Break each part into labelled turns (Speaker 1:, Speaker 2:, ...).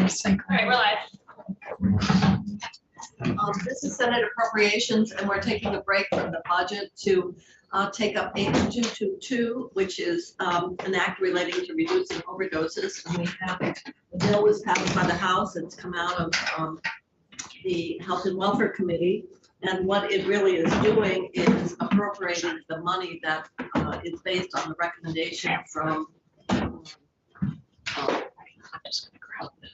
Speaker 1: right, we're live.
Speaker 2: This is Senate Appropriations, and we're taking a break from the budget to take up 8222, which is an act relating to reducing overdoses. And we have, the bill was passed by the House. It's come out of the Health and Welfare Committee. And what it really is doing is appropriating the money that is based on the recommendation from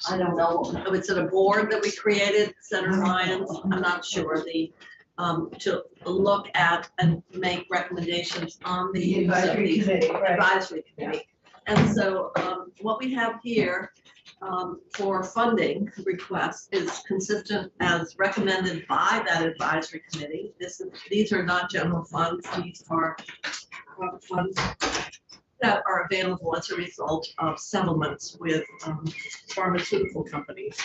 Speaker 2: I don't know, it's at a board that we created, Senator Lyons, I'm not sure, to look at and make recommendations on the
Speaker 3: Advisory committee, right.
Speaker 2: advisory committee. And so what we have here for funding requests is consistent as recommended by that advisory committee. These are not general funds, these are funds that are available as a result of settlements with pharmaceutical companies.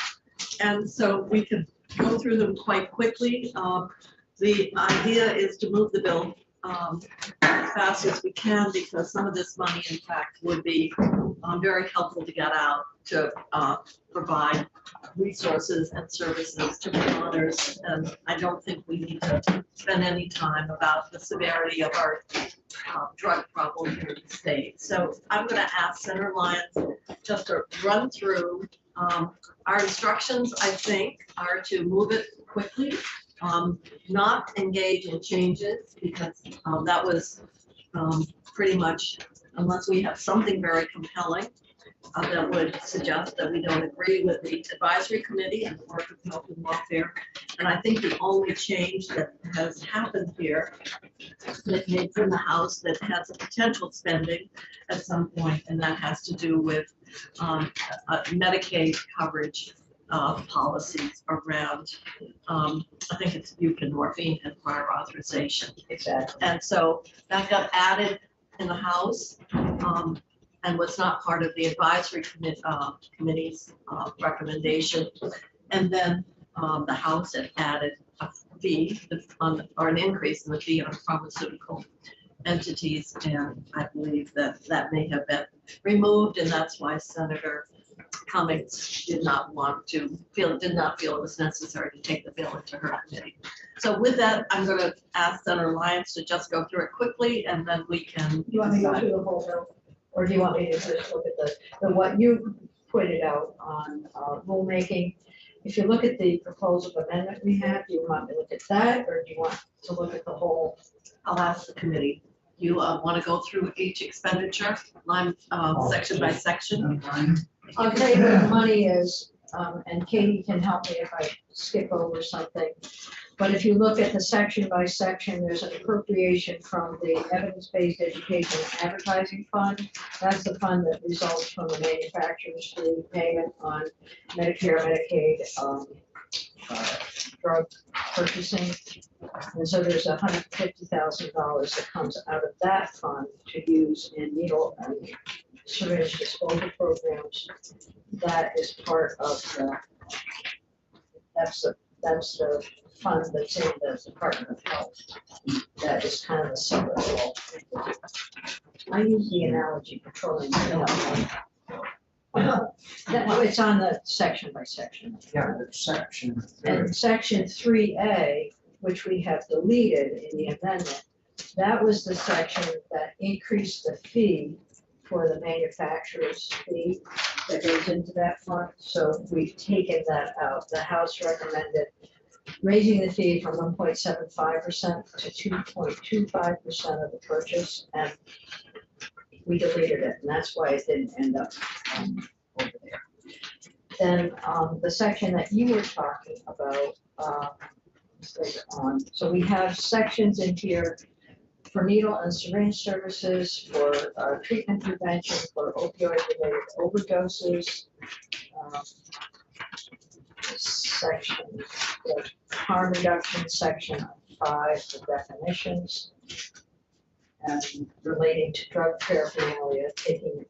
Speaker 2: And so we can go through them quite quickly. The idea is to move the bill as fast as we can, because some of this money, in fact, would be very helpful to get out to provide resources and services to Vermonters. And I don't think we need to spend any time about the severity of our drug problem here in the state. So I'm going to ask Senator Lyons just to run through our instructions. I think are to move it quickly, not engage in changes, because that was pretty much, unless we have something very compelling that would suggest that we don't agree with the advisory committee and the work of health and welfare. And I think the only change that has happened here that came from the House that has a potential spending at some point, and that has to do with Medicaid coverage policies around, I think it's buprenorphine and prior authorization.
Speaker 3: Exactly.
Speaker 2: And so that got added in the House and was not part of the advisory committee's recommendation. And then the House had added a fee or an increase in the fee on pharmaceutical entities. And I believe that that may have been removed, and that's why Senator Cummings did not feel it was necessary to take the bill into her committee. So with that, I'm going to ask Senator Lyons to just go through it quickly, and then we can.
Speaker 3: You want me to go through the whole bill, or do you want me to just look at the what you pointed out on rulemaking? If you look at the proposal amendment we have, do you want to look at that, or do you want to look at the whole?
Speaker 2: I'll ask the committee. You want to go through each expenditure line section by section?
Speaker 3: I'll tell you what the money is, and Katie can help me if I skip over something. But if you look at the section by section, there's an appropriation from the Evidence-Based Education Advertising Fund. That's the fund that results from the manufacturer's fee payment on Medicare, Medicaid, drug purchasing. And so there's $150,000 that comes out of that fund to use in needle and syringe disposal programs. That is part of that's the fund that's in the Department of Health. That is kind of a separate role. I use the analogy petroleum. It's on the section by section.
Speaker 4: Yeah, the section.
Speaker 3: And section 3A, which we have deleted in the amendment, that was the section that increased the fee for the manufacturer's fee that goes into that fund. So we've taken that out. The House recommended raising the fee from 1.75% to 2.25% of the purchase, and we deleted it, and that's why it didn't end up over there. Then the section that you were talking about later on. So we have sections in here for needle and syringe services, for treatment prevention, for opioid-related overdoses. Section, the harm reduction, section 5, the definitions, and relating to drug paraphernalia, taking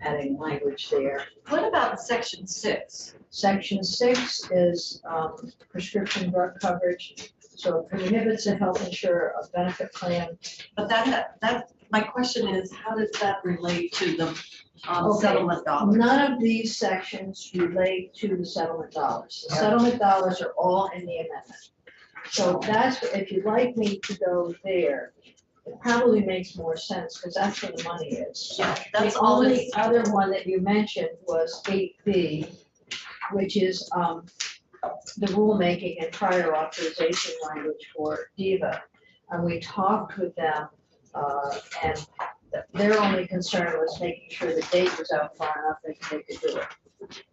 Speaker 3: adding language there.
Speaker 2: What about section 6?
Speaker 3: Section 6 is prescription drug coverage. So it prohibits a health insurer a benefit plan.
Speaker 2: But that my question is, how does that relate to the
Speaker 3: Okay.
Speaker 2: settlement dollars?
Speaker 3: None of these sections relate to the settlement dollars. The settlement dollars are all in the amendment. So that's, if you'd like me to go there, it probably makes more sense, because that's where the money is.
Speaker 2: Yeah, that's
Speaker 3: The
Speaker 2: all
Speaker 3: only
Speaker 2: this,
Speaker 3: other one that you mentioned was 8B, which is the rulemaking and prior authorization language for DEVA. And we talked with them, and their only concern was making sure the date was out far enough that they could do it.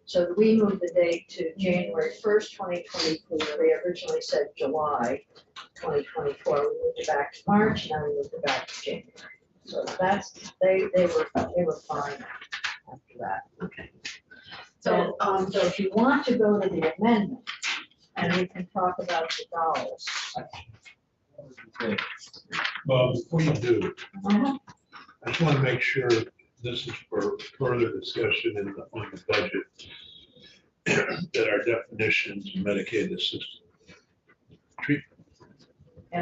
Speaker 3: So we moved the date to January 1st, 2024. They originally said July 2024. We moved it back to March, now we moved it back to January. So that's, they were fine after that.
Speaker 2: okay. So,
Speaker 3: So if you want to go to the amendment, and we can talk about the dollars.
Speaker 1: Well, before you do,
Speaker 3: Uh-huh.
Speaker 1: I just want to make sure this is for further discussion on the budget, that our definitions of Medicaid assisted treatment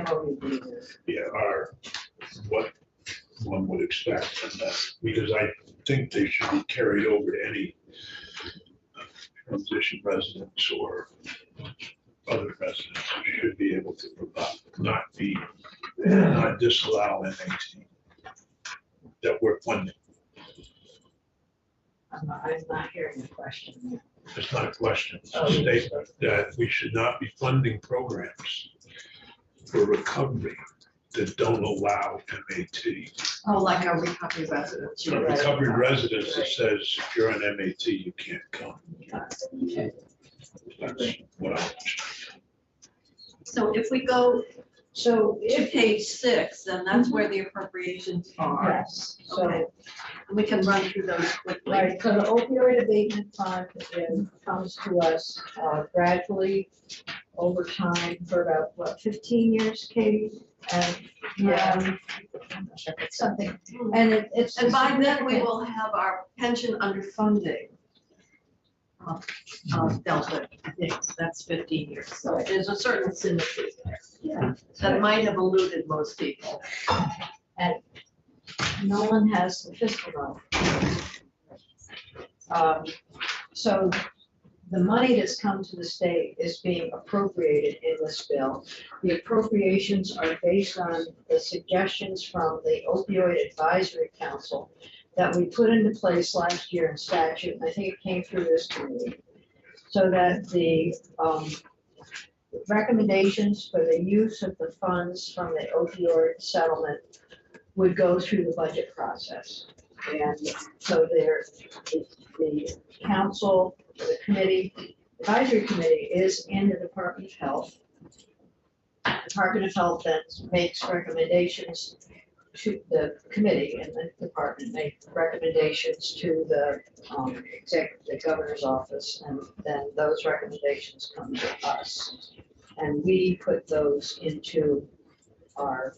Speaker 3: MOU.
Speaker 1: are what one would expect from that, because I think they should be carried over to any transition residents or other residents who should be able to provide, not disallow MAT that we're funding.
Speaker 3: I'm not hearing the question.
Speaker 1: It's not a question, it's
Speaker 3: Oh,
Speaker 1: a statement that we should not be funding programs for recovery that don't allow MAT.
Speaker 2: oh, like our recovery residents.
Speaker 1: So recovery residents that says if you're on MAT, you can't come. That's what I understand.
Speaker 2: So if we go
Speaker 3: So
Speaker 2: to
Speaker 3: if,
Speaker 2: page 6, then that's where the appropriations are.
Speaker 3: yes, so,
Speaker 2: Okay. And we can run through those quickly.
Speaker 3: right, so the opioid abatement fund comes to us gradually over time for about, what, 15 years, Katie? And, yeah, something, and it's.
Speaker 2: And by then, we will have our pension underfunding dealt with. I think that's 15 years. So there's a certain symmetry there
Speaker 3: Yeah.
Speaker 2: that might have eluded most people.
Speaker 3: And no one has the fiscal knowledge. So the money that's come to the state is being appropriated in this bill. The appropriations are based on the suggestions from the opioid advisory council that we put into place last year in statute, and I think it came through this committee. So that the recommendations for the use of the funds from the opioid settlement would go through the budget process. And so the council, the committee, advisory committee is in the Department of Health. Department of Health then makes recommendations to the committee, and the department make recommendations to the the governor's office, and then those recommendations come to us. And we put those into our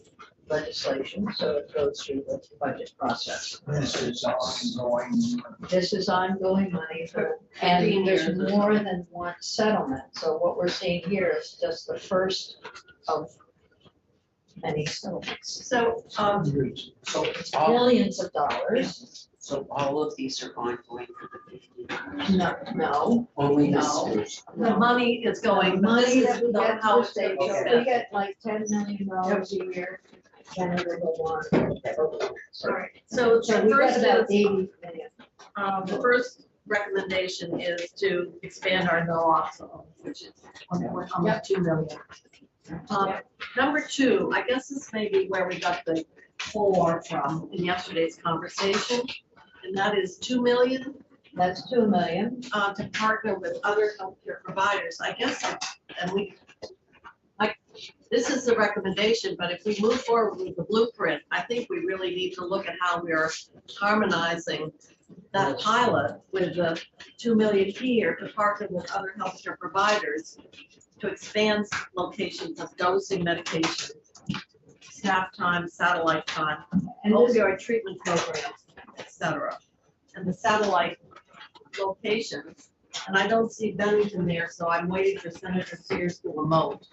Speaker 3: legislation, so it goes through the budget process.
Speaker 4: This is ongoing.
Speaker 3: This is ongoing money for, and there's more than one settlement. So what we're seeing here is just the first of many settlements.
Speaker 2: So,
Speaker 4: So all,
Speaker 3: Millions of dollars.
Speaker 4: so all of these are ongoing for the 15 years?
Speaker 3: No,
Speaker 4: Only
Speaker 3: No.
Speaker 4: this.
Speaker 2: the money is going, but this
Speaker 3: money
Speaker 2: is
Speaker 3: that we get
Speaker 2: how
Speaker 3: to
Speaker 2: it's
Speaker 3: state,
Speaker 2: going to
Speaker 3: so
Speaker 2: be
Speaker 3: we
Speaker 2: spent.
Speaker 3: get like $10 million a year, then it'll go on.
Speaker 2: All right, so
Speaker 3: So
Speaker 2: the
Speaker 3: we got
Speaker 2: first
Speaker 3: about
Speaker 2: is,
Speaker 3: 80 million.
Speaker 2: the first recommendation is to expand our naloxone, which is almost 2 million. Number 2, I guess this may be where we got the 4 from in yesterday's conversation, and that is 2 million
Speaker 3: That's 2 million.
Speaker 2: to partner with other healthcare providers. I guess, and this is the recommendation, but if we move forward with the blueprint, I think we really need to look at how we are harmonizing that pilot with the 2 million here to partner with other healthcare providers to expand locations of dosing medications, staff time, satellite time,
Speaker 3: And this,
Speaker 2: opioid treatment programs, et cetera. And the satellite locations, and I don't see Bennington there, so I'm waiting for Senator Sears to emote.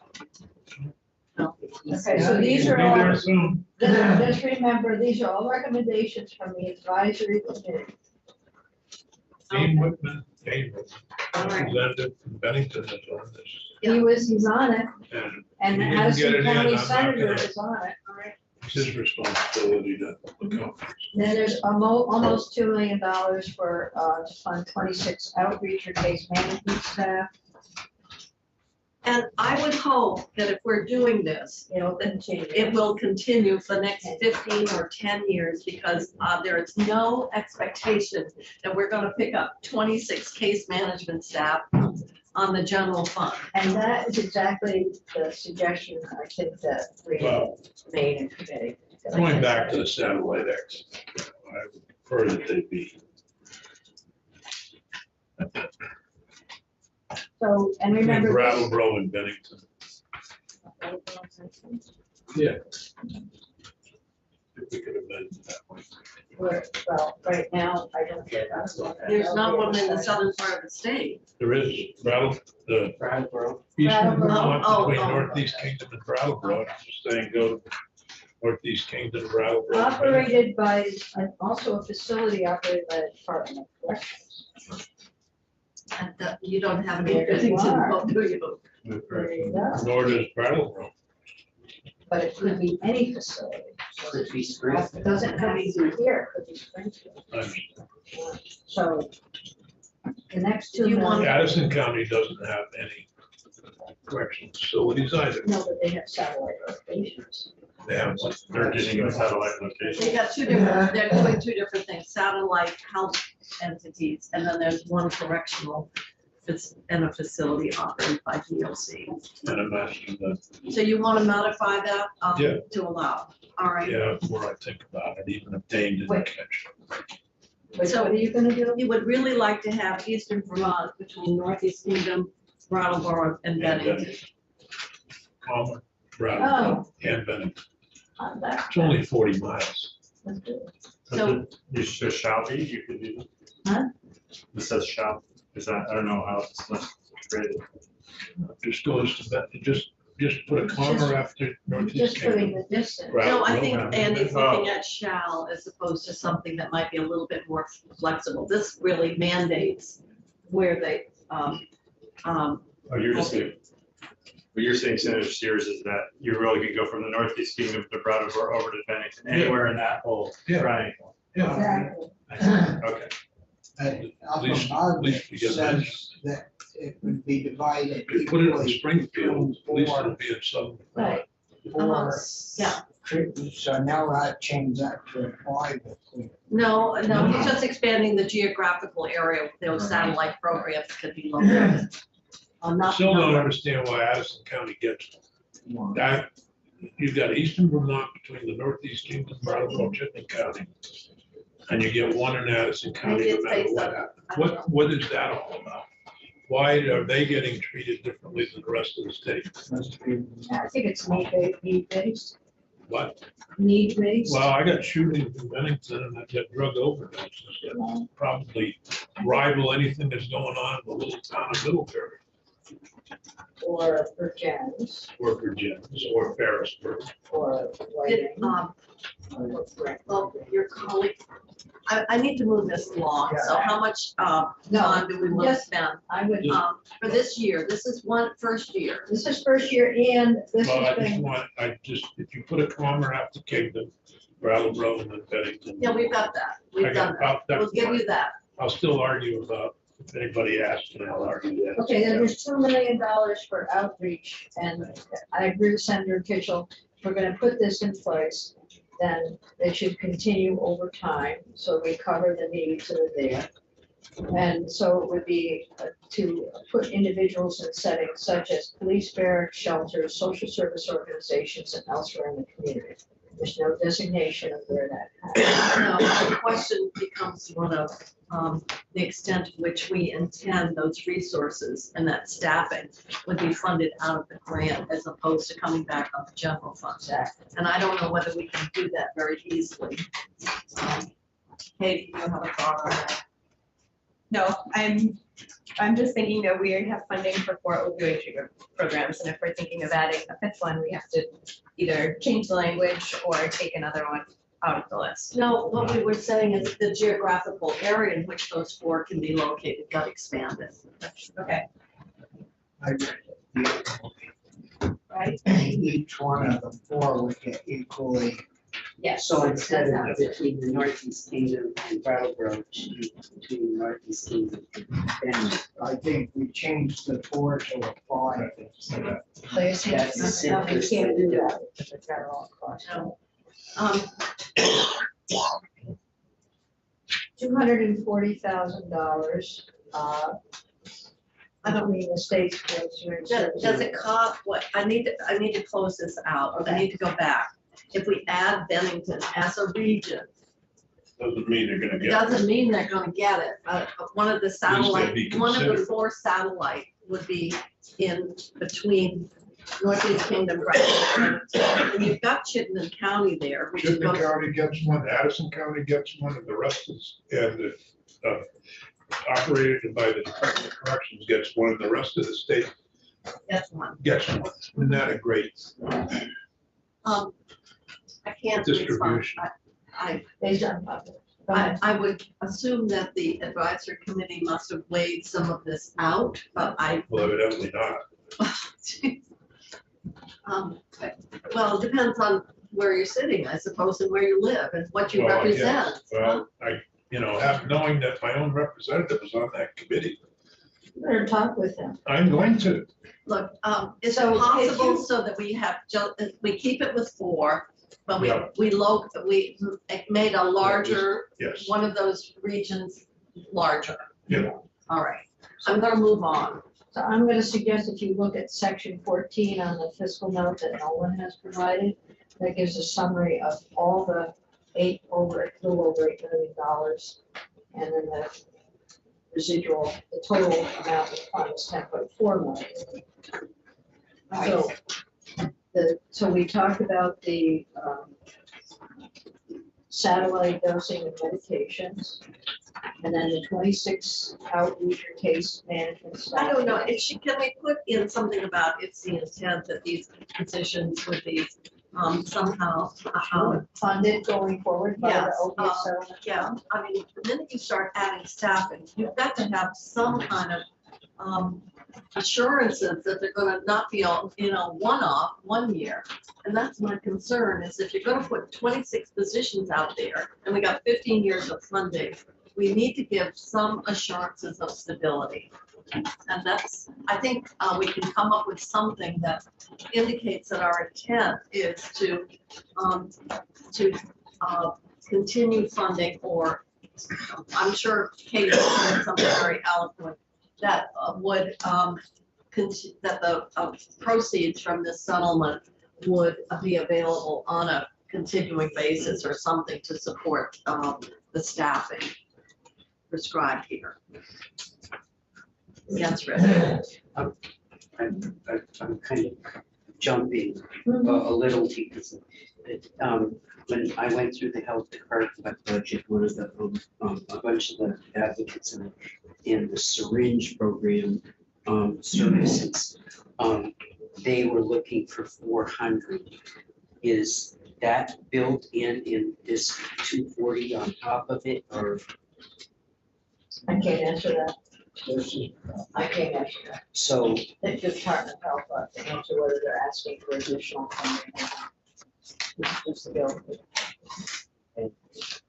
Speaker 2: know.
Speaker 3: Okay, so these
Speaker 1: We'll
Speaker 3: are
Speaker 1: be
Speaker 3: all,
Speaker 1: there soon.
Speaker 3: just remember, these are all recommendations from the advisory committee.
Speaker 1: Dean Whitman,
Speaker 2: All right.
Speaker 1: representative from Bennington is on this.
Speaker 3: He's on it, and
Speaker 1: He didn't get
Speaker 3: Addison
Speaker 1: it in,
Speaker 3: County
Speaker 1: I'm not
Speaker 3: Senator
Speaker 1: gonna-
Speaker 3: is on it.
Speaker 2: All right.
Speaker 1: It's his responsibility to look out.
Speaker 3: Then there's almost $2 million for, to fund 26 outreach or case management staff.
Speaker 2: And I would hope that if we're doing this,
Speaker 3: It'll continue.
Speaker 2: it will continue for the next 15 or 10 years because there is no expectation that we're going to pick up 26 case management staff on the general fund.
Speaker 3: And that is exactly the suggestion I think that we
Speaker 1: Well,
Speaker 3: made in committee.
Speaker 1: going back to the satellite X, I would prefer that they be.
Speaker 3: So, and
Speaker 1: Between
Speaker 3: remember.
Speaker 1: Brattleboro and Bennington. Yeah. If we could amend it that way.
Speaker 3: Well, right now, I don't get that.
Speaker 2: There's not one in the southern part of the state.
Speaker 1: There is the
Speaker 5: Brattleboro.
Speaker 1: Eastern
Speaker 3: Brattleboro.
Speaker 1: Vermont
Speaker 2: Oh,
Speaker 1: between
Speaker 2: oh.
Speaker 1: Northeast Kingdom and Brattleboro. I'm just saying go to Northeast Kingdom, Brattleboro.
Speaker 3: Operated by, also a facility operated by the Department of Corrections.
Speaker 2: And you don't have any
Speaker 3: There you
Speaker 2: Bennington,
Speaker 3: are.
Speaker 2: do you?
Speaker 3: There you go.
Speaker 1: Nor does Brattleboro.
Speaker 3: But it could be any facility. So
Speaker 4: Could be
Speaker 3: It
Speaker 4: Springfield.
Speaker 3: doesn't have to be here, it could be Springfield.
Speaker 1: I understand.
Speaker 3: So the next
Speaker 2: Do
Speaker 3: two
Speaker 2: you want-
Speaker 3: million,
Speaker 1: Addison County doesn't have any correctional facilities either.
Speaker 3: no, but they have satellite locations.
Speaker 1: They have,
Speaker 5: They're getting a satellite location.
Speaker 2: They got two different, they're doing two different things, satellite health entities, and then there's one correctional and a facility operated by DLC.
Speaker 1: and imagine that,
Speaker 2: So you want to modify that
Speaker 1: Yeah.
Speaker 2: to allow, all right?
Speaker 1: yeah, the more I think about it, even if Dane didn't
Speaker 3: Wait.
Speaker 1: catch it.
Speaker 3: But
Speaker 2: So-
Speaker 3: what are you gonna do?
Speaker 2: You would really like to have Eastern Vermont between Northeast Kingdom, Brattleboro, and Bennington.
Speaker 1: Palmer, Brattleboro,
Speaker 3: Oh.
Speaker 1: and Bennington.
Speaker 3: On that.
Speaker 1: It's only 40 miles.
Speaker 3: Let's do it.
Speaker 2: So-
Speaker 5: You should shall be, you could do that.
Speaker 3: Huh?
Speaker 5: It says shall, is that, I don't know how it's rated.
Speaker 1: Just goes to that, just put a comma after Northeast
Speaker 3: Just putting
Speaker 1: Kingdom.
Speaker 3: the distance.
Speaker 2: No, I think
Speaker 1: Brattleboro.
Speaker 2: Andy's looking at shall as opposed to something that might be a little bit more flexible. This really mandates where they,
Speaker 5: Oh, you're just, what you're saying, Senator Sears, is that you really could go from the Northeast Kingdom to Brattleboro over to Bennington, anywhere in that whole
Speaker 1: Yeah.
Speaker 5: triangle.
Speaker 1: Yeah,
Speaker 3: Exactly.
Speaker 5: Okay,
Speaker 1: at least we get that.
Speaker 6: says that it would be divided
Speaker 1: If you put it in
Speaker 6: equally
Speaker 1: Springfield, at least it'll be in some.
Speaker 3: Right.
Speaker 6: for
Speaker 2: yeah.
Speaker 6: treatment. So now I change that to apply the.
Speaker 2: No, he's just expanding the geographical area, those satellite programs could be located. Not
Speaker 1: Still don't
Speaker 2: number.
Speaker 1: understand why Addison County gets that. You've got Eastern Vermont between the Northeast Kingdom, Brattleboro, Chittenden County. And you get one in Addison County,
Speaker 2: Maybe
Speaker 1: no
Speaker 2: it's
Speaker 1: matter
Speaker 2: based
Speaker 1: what
Speaker 2: on-
Speaker 1: happens.
Speaker 2: I don't know.
Speaker 1: What is that all about? Why are they getting treated differently than the rest of the state?
Speaker 3: I think it's need based,
Speaker 1: What?
Speaker 3: need based.
Speaker 1: Well, I got shootings in Bennington and I got drug overdoses that probably rival anything that's going on in the little town of Middlebury,
Speaker 3: Or for gens,
Speaker 1: or Virginia, or Ferrisburg.
Speaker 3: or
Speaker 2: Did,
Speaker 3: writing.
Speaker 2: well, your colleague, I need to move this along, so how much
Speaker 3: No,
Speaker 2: time do we want to
Speaker 3: yes.
Speaker 2: spend?
Speaker 3: I would,
Speaker 2: For this year, this is first year.
Speaker 3: this is first year and this
Speaker 1: Well,
Speaker 3: has
Speaker 1: I just
Speaker 3: been,
Speaker 1: want, if you put a comma after Kingdom, Brattleboro, and then Bennington.
Speaker 2: Yeah, we've got that,
Speaker 1: I
Speaker 2: we've
Speaker 1: got
Speaker 2: done that,
Speaker 1: about that.
Speaker 2: we'll give you that.
Speaker 1: I'll still argue about, if anybody asks, and I'll argue that.
Speaker 3: okay, then there's $2 million for outreach, and I agree with Senator Kitchell, if we're gonna put this in place, then it should continue over time, so we cover the needs that are there. And so it would be to put individuals in settings such as police barracks, shelters, social service organizations, and elsewhere in the community. There's no designation of where that happens.
Speaker 2: Now, the question becomes one of the extent to which we intend those resources and that staffing would be funded out of the grant as opposed to coming back on the general fund.
Speaker 3: Exactly.
Speaker 2: And I don't know whether we can do that very easily. Katie, do you have a thought on that?
Speaker 7: No, I'm just thinking that we have funding for 4 opioid treatment programs, and if we're thinking of adding a 5th one, we have to either change the language or take another one out of the list.
Speaker 2: No, what we were saying is the geographical area in which those 4 can be located got expanded.
Speaker 7: Okay,
Speaker 2: Right?
Speaker 6: Each one of the 4 would get equally.
Speaker 7: yes.
Speaker 4: So instead
Speaker 7: That's
Speaker 4: of
Speaker 7: how it's-
Speaker 4: between the Northeast Kingdom and Brattleboro, it should be between the Northeast Kingdom and
Speaker 6: I think we changed the 4 to a 5.
Speaker 3: Please,
Speaker 4: That's the
Speaker 3: no, we
Speaker 4: simplest
Speaker 3: can't
Speaker 4: way to
Speaker 3: do
Speaker 4: do
Speaker 3: that if it's got all costs.
Speaker 2: No.
Speaker 3: $240,000, I don't mean the state's.
Speaker 2: Does it cost, what, I need to close this out. I need to go back. If we add Bennington as a region,
Speaker 1: Doesn't mean they're gonna
Speaker 2: it
Speaker 1: get.
Speaker 2: doesn't mean they're gonna get it. One of the satellite,
Speaker 1: be
Speaker 2: one of the
Speaker 1: considered.
Speaker 2: 4 satellite would be in between Northeast Kingdom, Brattleboro, and you've got Chittenden County there, which is
Speaker 1: Chittenden
Speaker 2: going,
Speaker 1: County gets one, Addison County gets one, and the rest is, and operated by the Department of Corrections gets one, and the rest of the state
Speaker 2: that's one.
Speaker 1: gets one. Isn't that a great
Speaker 2: I can't respond.
Speaker 1: distribution?
Speaker 3: Based on public. Go ahead.
Speaker 2: I would assume that the advisory committee must have weighed some of this out, but
Speaker 1: Well, evidently not.
Speaker 2: Well, it depends on where you're sitting, I suppose, and where you live and what you
Speaker 1: Well,
Speaker 2: represent.
Speaker 1: Well, knowing that my own representative was on that committee,
Speaker 3: You better talk with them.
Speaker 1: I'm going to.
Speaker 2: Look, is it
Speaker 3: So, if
Speaker 2: possible
Speaker 3: you-
Speaker 2: so that we have, we keep it with 4, but
Speaker 1: Yeah.
Speaker 2: we made a larger,
Speaker 1: Yes.
Speaker 2: one of those regions larger?
Speaker 1: Yeah.
Speaker 2: All right, I'm gonna move on.
Speaker 3: So I'm gonna suggest if you look at section 14 on the fiscal note that Nolan has provided, that gives a summary of all the little over $8 million. And then the residual, the total amount of funds, 10.4 million. So we talked about the satellite dosing of medications, and then the 26 outreach or case management staff.
Speaker 2: I don't know, can we put in something about it's the intent that these positions would be somehow,
Speaker 3: Funded going forward by the
Speaker 2: Yes,
Speaker 3: opiate settlement.
Speaker 2: yeah, I mean, the minute you start adding staffing, you've got to have some kind of assurances that they're gonna not be one-off, 1 year. And that's my concern, is if you're gonna put 26 positions out there, and we got 15 years of funding, we need to give some assurances of stability. And that's, I think we can come up with something that indicates that our intent is to continue funding, or I'm sure Kate is saying something very eloquent, that would, that the proceeds from this settlement would be available on a continuing basis or something to support the staffing prescribed here. Yes, Rick.
Speaker 4: I'm kind of jumping a little because when I went through the health department budget, one of the, a bunch of the advocates in the syringe program services, they were looking for 400. Is that built in this 240 on top of it, or?
Speaker 3: I can't answer that.
Speaker 6: This is,
Speaker 3: I can't answer that.
Speaker 4: So,
Speaker 3: The Department of Health will have to answer whether they're asking for additional funding. This is just the bill.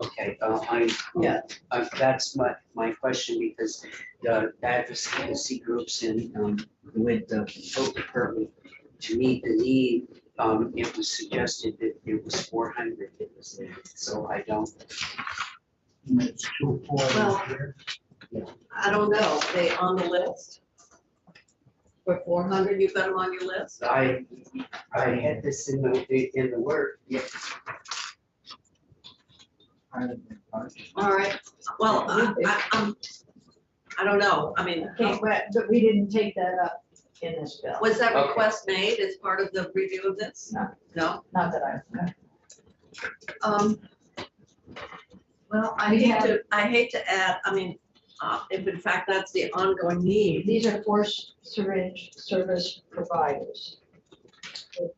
Speaker 4: okay,
Speaker 3: Yeah.
Speaker 4: that's my question, because the advocacy groups with the health department, to meet the need, it was suggested that it was 400 that was there, so I don't.
Speaker 6: it's 240
Speaker 2: Well,
Speaker 6: here.
Speaker 2: I don't know, they on the list? For 400, you've got them on your list?
Speaker 4: I had this in the work, yeah.
Speaker 2: All right, well, I don't know, I mean,
Speaker 3: Okay, but we didn't take that up in this bill.
Speaker 2: was that
Speaker 4: Okay.
Speaker 2: request made as part of the review of this?
Speaker 3: No.
Speaker 2: No?
Speaker 3: Not that I.
Speaker 2: Well, I
Speaker 3: We
Speaker 2: hate
Speaker 3: have-
Speaker 2: to add, I mean, if in fact that's the ongoing need.
Speaker 3: These are four syringe service providers.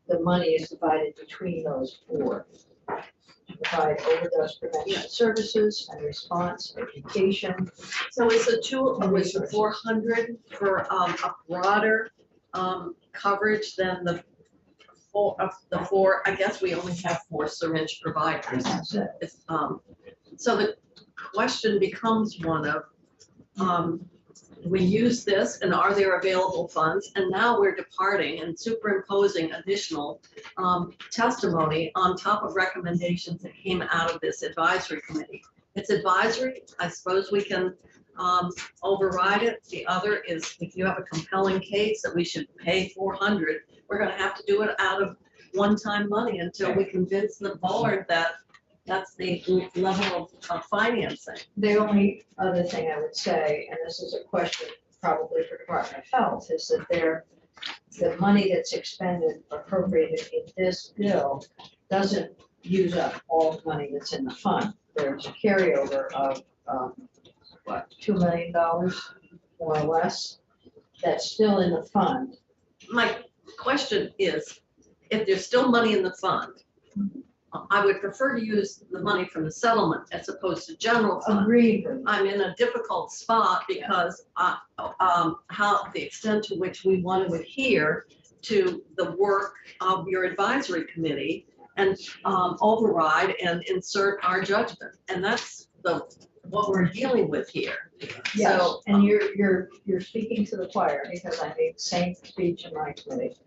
Speaker 3: The money is divided between those four. To provide overdose prevention services and response education.
Speaker 2: So is the was the 400 for a broader coverage than the four, I guess we only have four syringe providers.
Speaker 3: That's it.
Speaker 2: So the question becomes one of, we use this and are there available funds? And now we're departing and superimposing additional testimony on top of recommendations that came out of this advisory committee. It's advisory, I suppose we can override it. The other is if you have a compelling case that we should pay 400, we're gonna have to do it out of one-time money until we convince the board that that's the level of financing.
Speaker 3: The only other thing I would say, and this is a question probably for Department of Health, is that the money that's expended, appropriated in this bill doesn't use up all the money that's in the fund. There's a carryover of, what, $2 million, more or less, that's still in the fund.
Speaker 2: My question is, if there's still money in the fund, I would prefer to use the money from the settlement as opposed to general fund.
Speaker 3: Agreed.
Speaker 2: I'm in a difficult spot because how the extent to which we want to adhere to the work of your advisory committee and override and insert our judgment. And that's what we're dealing with here.
Speaker 3: Yes,
Speaker 2: So,
Speaker 3: and you're speaking to the choir because I made the same speech in my committee.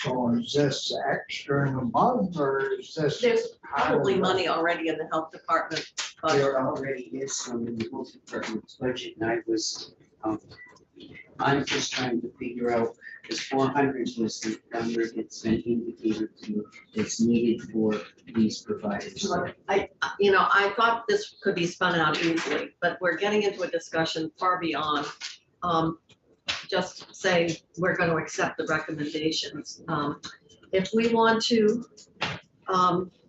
Speaker 6: So is this extra in a month or is this?
Speaker 2: there's probably money already in the health department budget.
Speaker 4: There already is some in the health department's budget, and I'm just trying to figure out, because 400 was the number that's been indicated to, that's needed for these providers.
Speaker 2: I thought this could be spun out easily, but we're getting into a discussion far beyond just say we're going to accept the recommendations. If we want to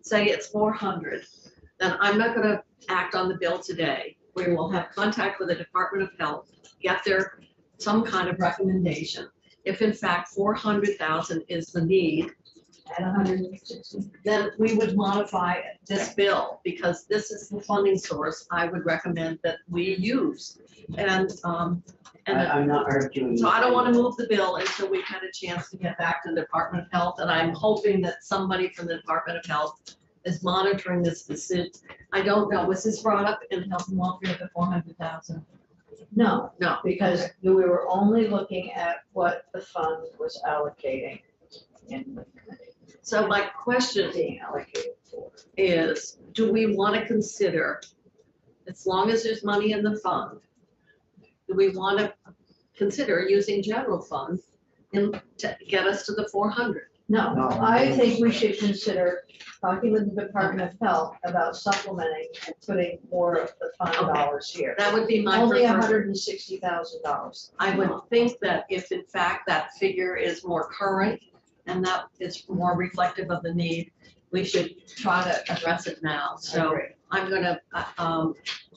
Speaker 2: say it's 400, then I'm not going to act on the bill today. We will have contact with the Department of Health, get their some kind of recommendation. If in fact 400,000 is the need,
Speaker 3: At 160.
Speaker 2: then we would modify this bill because this is the funding source I would recommend that we use. And
Speaker 4: I'm not arguing.
Speaker 2: so I don't want to move the bill until we've had a chance to get back to the Department of Health. And I'm hoping that somebody from the Department of Health is monitoring this decision. I don't know, was this brought up in health and welfare, the 400,000?
Speaker 3: No,
Speaker 2: No.
Speaker 3: because we were only looking at what the fund was allocating in the committee,
Speaker 2: So my question
Speaker 3: being allocated for.
Speaker 2: is, do we want to consider, as long as there's money in the fund, do we want to consider using general funds to get us to the 400?
Speaker 3: No,
Speaker 6: No.
Speaker 3: I think we should consider talking with the Department of Health about supplementing and putting more of the fund
Speaker 2: Okay.
Speaker 3: dollars here.
Speaker 2: That would be my
Speaker 3: Only
Speaker 2: preferred.
Speaker 3: $160,000.
Speaker 2: I would think that if in fact that figure is more current and that is more reflective of the need, we should try to address it now. So I'm gonna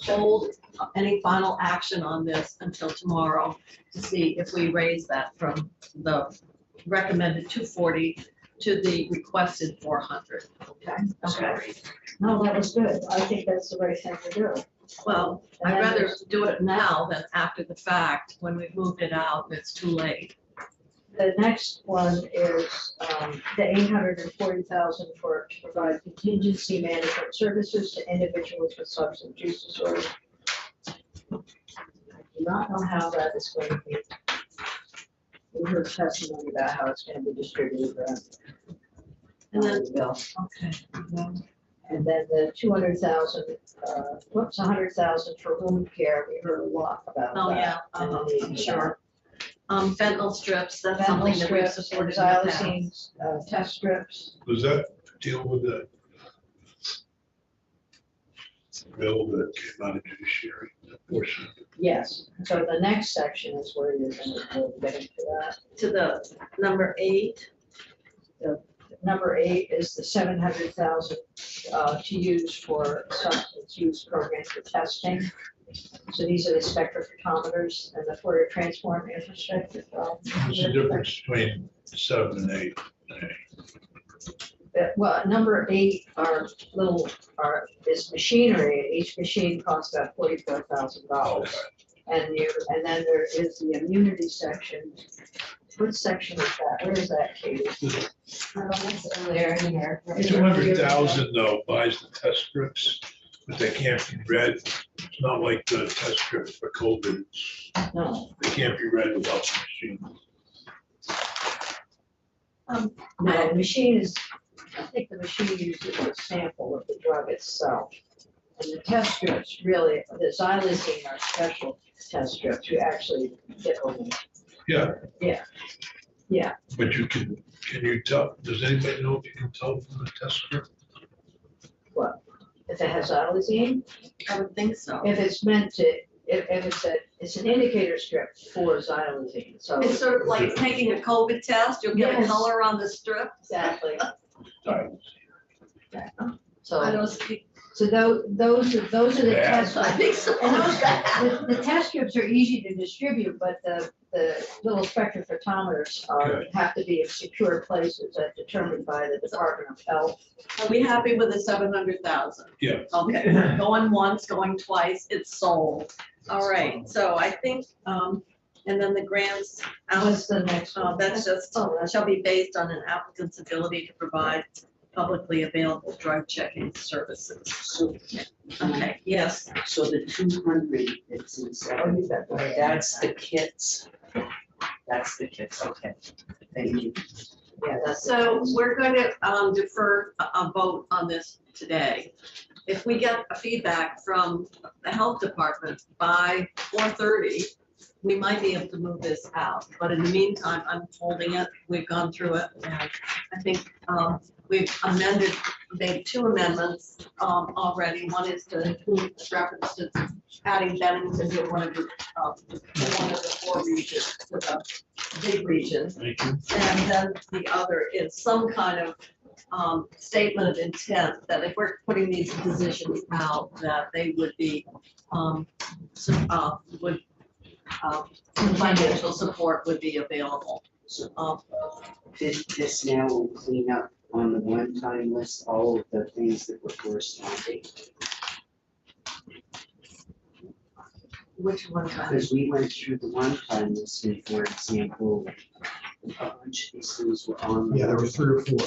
Speaker 2: hold any final action on this until tomorrow to see if we raise that from the recommended 240 to the requested 400.
Speaker 3: Okay.
Speaker 2: Okay,
Speaker 3: No, that was good. I think that's the right thing to do.
Speaker 2: well,
Speaker 3: And
Speaker 2: I'd
Speaker 3: then
Speaker 2: rather
Speaker 3: there's-
Speaker 2: do it now than after the fact, when we've moved it out, and it's too late.
Speaker 3: The next one is the $840,000 to provide contingency management services to individuals with substance use disorder. I do not know how that is going to be. We heard testimony about how it's going to be distributed around.
Speaker 2: And then-
Speaker 3: the bill.
Speaker 2: Okay.
Speaker 3: And then the 200,000, 100,000 for wound care. We heard a lot about that.
Speaker 2: Oh, yeah,
Speaker 3: and the need
Speaker 2: I'm
Speaker 3: for
Speaker 2: sure. Fentanyl strips, that's
Speaker 3: Fentanyl
Speaker 2: something that we've
Speaker 3: strips,
Speaker 2: supported in the past.
Speaker 3: xylazine, test strips.
Speaker 1: Does that deal with the bill that came out of judiciary, that portion?
Speaker 3: Yes, so the next section is where you're gonna get into that.
Speaker 2: To the number 8,
Speaker 3: Number 8 is the 700,000 to use for substance use programs for testing. So these are the spectrophotometers and the Fourier transform infrastructure.
Speaker 1: What's the difference between 7 and 8?
Speaker 3: Well, number 8 is machinery. Each machine costs about $44,000. And then there is the immunity section. What section is that? Where is that, Katie?
Speaker 7: Earlier in here.
Speaker 1: 200,000 though buys the test strips, but they can't be read. It's not like the test strips for COVID.
Speaker 3: No,
Speaker 1: They can't be read without the machine.
Speaker 3: no, the machine is, I think the machine uses a sample of the drug itself. And the test strips really, the xylazine are special test strips. You actually get them.
Speaker 1: Yeah.
Speaker 3: Yeah. Yeah.
Speaker 1: But can you tell, does anybody know if you can tell from the test strip?
Speaker 3: What? If it has xylazine?
Speaker 2: I would think so.
Speaker 3: If it's meant to, if it's an indicator strip for xylazine, so.
Speaker 2: It's sort of like taking a COVID test, you'll get a
Speaker 3: Yes.
Speaker 2: color on the strip.
Speaker 3: Exactly.
Speaker 1: Sorry.
Speaker 2: I
Speaker 3: So,
Speaker 2: don't speak.
Speaker 3: so those are the
Speaker 1: Yeah.
Speaker 3: test.
Speaker 2: I think so.
Speaker 3: And the test strips are easy to distribute, but the little spectrophotometers have to be in secure places as determined by the Department of Health.
Speaker 2: Are we happy with the 700,000?
Speaker 1: Yeah.
Speaker 2: Okay, going once, going twice, it's sold. All right, so I think, and then the grants,
Speaker 3: What's the next one?
Speaker 2: that's just,
Speaker 3: Oh, that's-
Speaker 2: shall be based on an applicant's ability to provide publicly available drug checking services.
Speaker 4: So,
Speaker 2: Okay, yes,
Speaker 4: so the 200 that's in
Speaker 3: Oh,
Speaker 4: seven,
Speaker 3: you got that.
Speaker 4: that's the kits. That's the kits, okay. Thank you.
Speaker 3: Yeah, that's.
Speaker 2: so we're going to defer a vote on this today. If we get a feedback from the health department by 4:30, we might be able to move this out. But in the meantime, I'm holding it. We've gone through it. And I think we've made 2 amendments already. One is to include reference to adding Bennington to one of the 4 regions, with a big region.
Speaker 1: Thank you.
Speaker 2: And then the other is some kind of statement of intent that if we're putting these positions out, that they would be, financial support would be available.
Speaker 4: This now will clean up on the one-time list, all of the things that were corresponding.
Speaker 2: Which one?
Speaker 4: Because we went through the one-time list, and for example, a bunch of these things were on.
Speaker 8: Yeah, there were 3 or 4.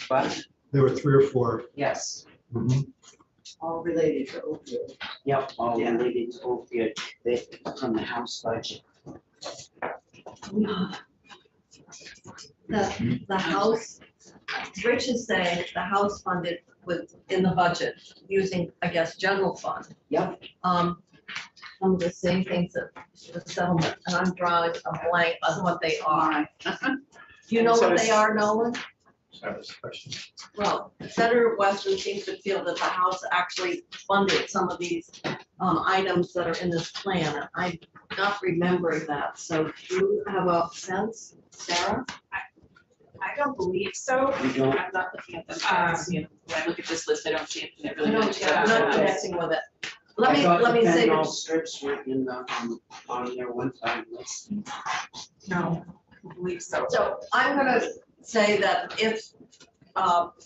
Speaker 4: But,
Speaker 8: There were 3 or 4.
Speaker 4: yes,
Speaker 3: All related to opioids.
Speaker 4: yep, all
Speaker 2: Yeah.
Speaker 4: related to opioid, they, from the House budget.
Speaker 2: The House, Rich is saying the House funded in the budget using, I guess, general fund.
Speaker 4: Yep.
Speaker 2: Some of the same things that the settlement, and I'm drawing a blank on what they are. Do you know what they are, Nolan?
Speaker 5: Sorry, this question.
Speaker 2: Well, Senator Weston seems to feel that the House actually funded some of these items that are in this plan. And I'm not remembering that. So do you have a sense, Sarah?
Speaker 9: I don't believe so.
Speaker 4: You don't,
Speaker 9: I'm not looking at them. You know, when I look at this list, I don't see anything that really.
Speaker 2: I'm
Speaker 9: matches
Speaker 2: not
Speaker 9: up.
Speaker 2: connecting with it.
Speaker 4: I thought
Speaker 2: Let
Speaker 4: the
Speaker 2: me say,
Speaker 4: fentanyl strips were in the, on their one-time list.
Speaker 9: No, I don't believe so.
Speaker 2: so I'm gonna say that if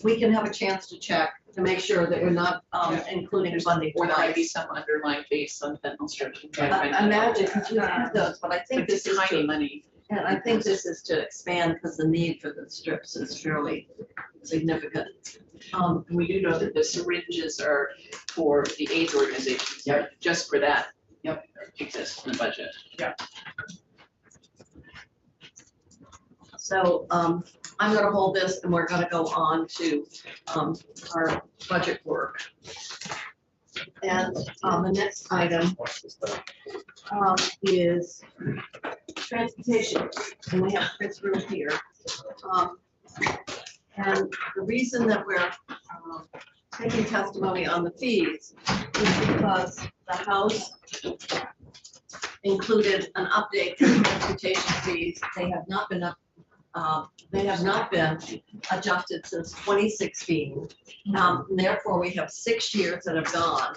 Speaker 2: we can have a chance to check to make sure that we're not including funding
Speaker 9: Or there might be
Speaker 2: twice.
Speaker 9: some underlying base on fentanyl strips.
Speaker 2: Imagine, because we have those, but I think
Speaker 9: It's
Speaker 2: this is
Speaker 9: tiny
Speaker 2: to,
Speaker 9: money.
Speaker 2: and I think this is to expand because the need for the strips is fairly significant.
Speaker 9: And we do know that the syringes are for the AIDS organizations.
Speaker 4: Yep.
Speaker 9: Just for that.
Speaker 4: Yep.
Speaker 9: Exist in the budget.
Speaker 2: So I'm gonna hold this and we're gonna go on to our budget work. And the next item is transportation, and we have Chris Room here. And the reason that we're taking testimony on the fees is because the House included an update to transportation fees. They have not been adjusted since 2016. Therefore, we have 6 years that have gone.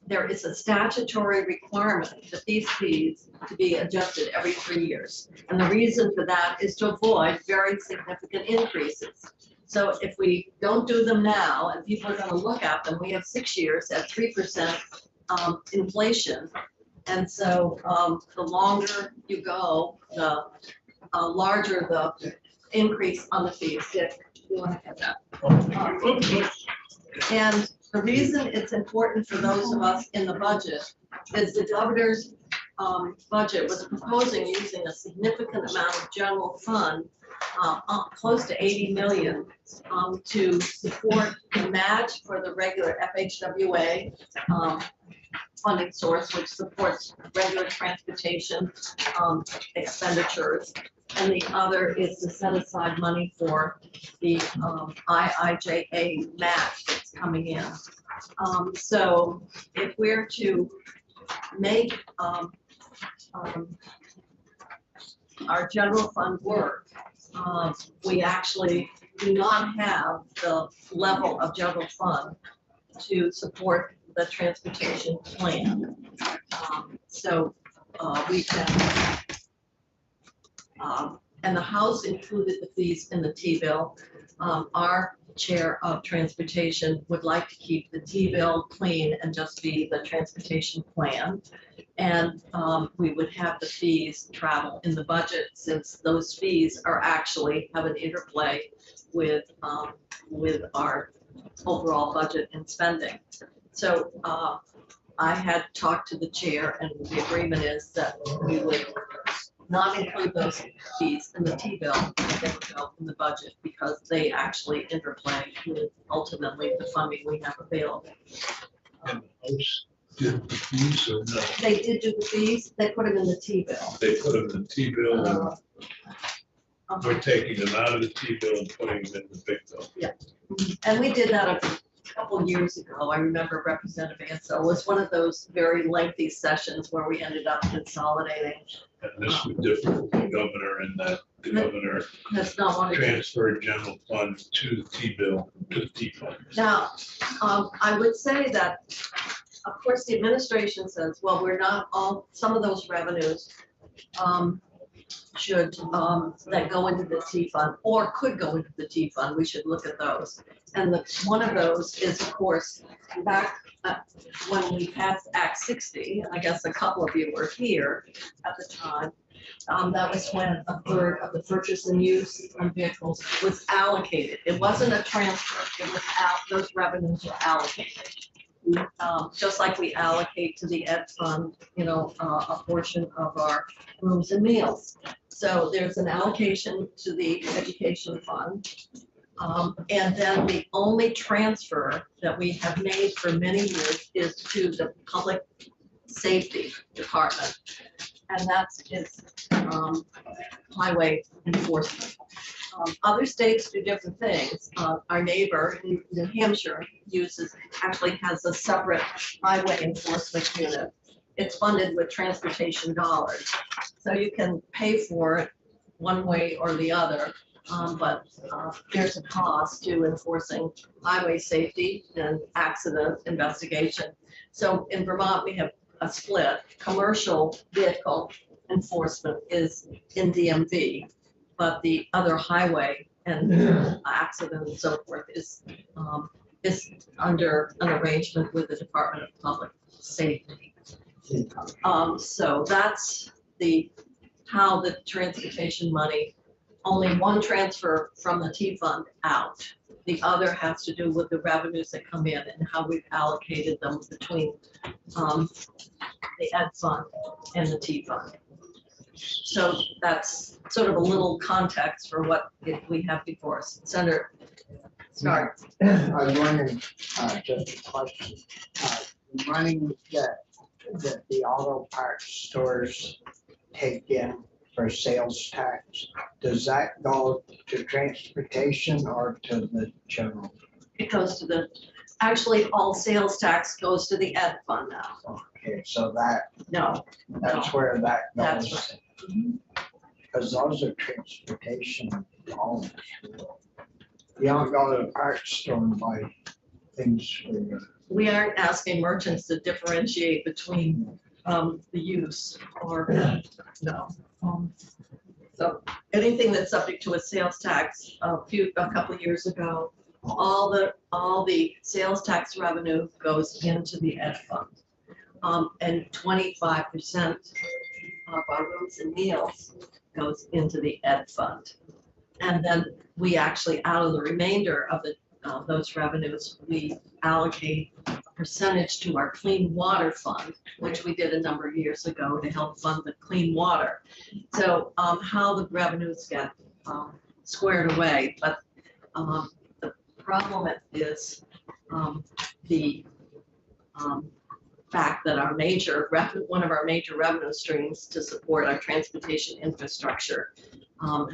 Speaker 2: there is a statutory requirement that these fees to be adjusted every 3 years. And the reason for that is to avoid very significant increases. So if we don't do them now and people are gonna look at them, we have 6 years at 3% inflation. And so the longer you go, the larger the increase on the fees. Dick, you wanna get that? And the reason it's important for those of us in the budget is the governor's budget was proposing using a significant amount of general fund, close to 80 million, to support the match for the regular FHWA funding source, which supports regular transportation expenditures. And the other is to set aside money for the IIJA match that's coming in. So if we're to make our general fund work, we actually do not have the level of general fund to support the transportation plan. So we can, and the House included the fees in the T-bill. Our chair of transportation would like to keep the T-bill clean and just be the transportation plan. And we would have the fees travel in the budget, since those fees are actually have an interplay with our overall budget and spending. So I had talked to the chair, and the agreement is that we would not include those fees in the T-bill, they would go in the budget, because they actually interplay with ultimately the funding we have available.
Speaker 1: And the House did the fees or no?
Speaker 2: They did do the fees, they put them in the T-bill.
Speaker 1: They put them in the T-bill, and we're taking them out of the T-bill and putting them in the big bill.
Speaker 2: And we did that a couple years ago. I remember Representative Ansell was one of those very lengthy sessions where we ended up consolidating.
Speaker 1: And this was different from the governor, in that the governor
Speaker 2: That's not one of the.
Speaker 1: transferred general fund to the T-bill, to the T-fund.
Speaker 2: Now, I would say that, of course, the administration says, well, we're not all, some of those revenues should, that go into the T fund or could go into the T fund. We should look at those. And one of those is, of course, back when we passed Act 60, I guess a couple of you were here at the time. That was when a third of the purchase and use of vehicles was allocated. It wasn't a transfer, it was those revenues were allocated. Just like we allocate to the ed fund, a portion of our rooms and meals. So there's an allocation to the education fund. And then the only transfer that we have made for many years is to the public safety department. And that's highway enforcement. Other states do different things. Our neighbor in New Hampshire actually has a separate highway enforcement unit. It's funded with transportation dollars. So you can pay for it one way or the other, but there's a cost to enforcing highway safety and accident investigation. So in Vermont, we have a split. Commercial vehicle enforcement is in DMV, but the other highway and accident and so forth is under an arrangement with the Department of Public Safety. So that's how the transportation money, only one transfer from the T fund out. The other has to do with the revenues that come in and how we've allocated them between the ed fund and the T fund. So that's sort of a little context for what we have before us. Senator, start.
Speaker 6: I was wondering, just a question, running that the auto parts stores take in for sales tax, does that go to transportation or to the general?
Speaker 2: It goes to actually all sales tax goes to the ed fund now.
Speaker 6: Okay, so that's where that
Speaker 2: That's
Speaker 6: goes.
Speaker 2: right.
Speaker 6: Because those are transportation dollars. You don't go to the parts store and buy things for your
Speaker 2: we aren't asking merchants to differentiate between the use or no. So anything that's subject to a sales tax, a couple of years ago, all the sales tax revenue goes into the ed fund. And 25% of our rooms and meals goes into the ed fund. And then we actually, out of the remainder of those revenues, we allocate a percentage to our clean water fund, which we did a number of years ago to help fund the clean water. So how the revenues get squared away, but the problem is the fact that one of our major revenue streams to support our transportation infrastructure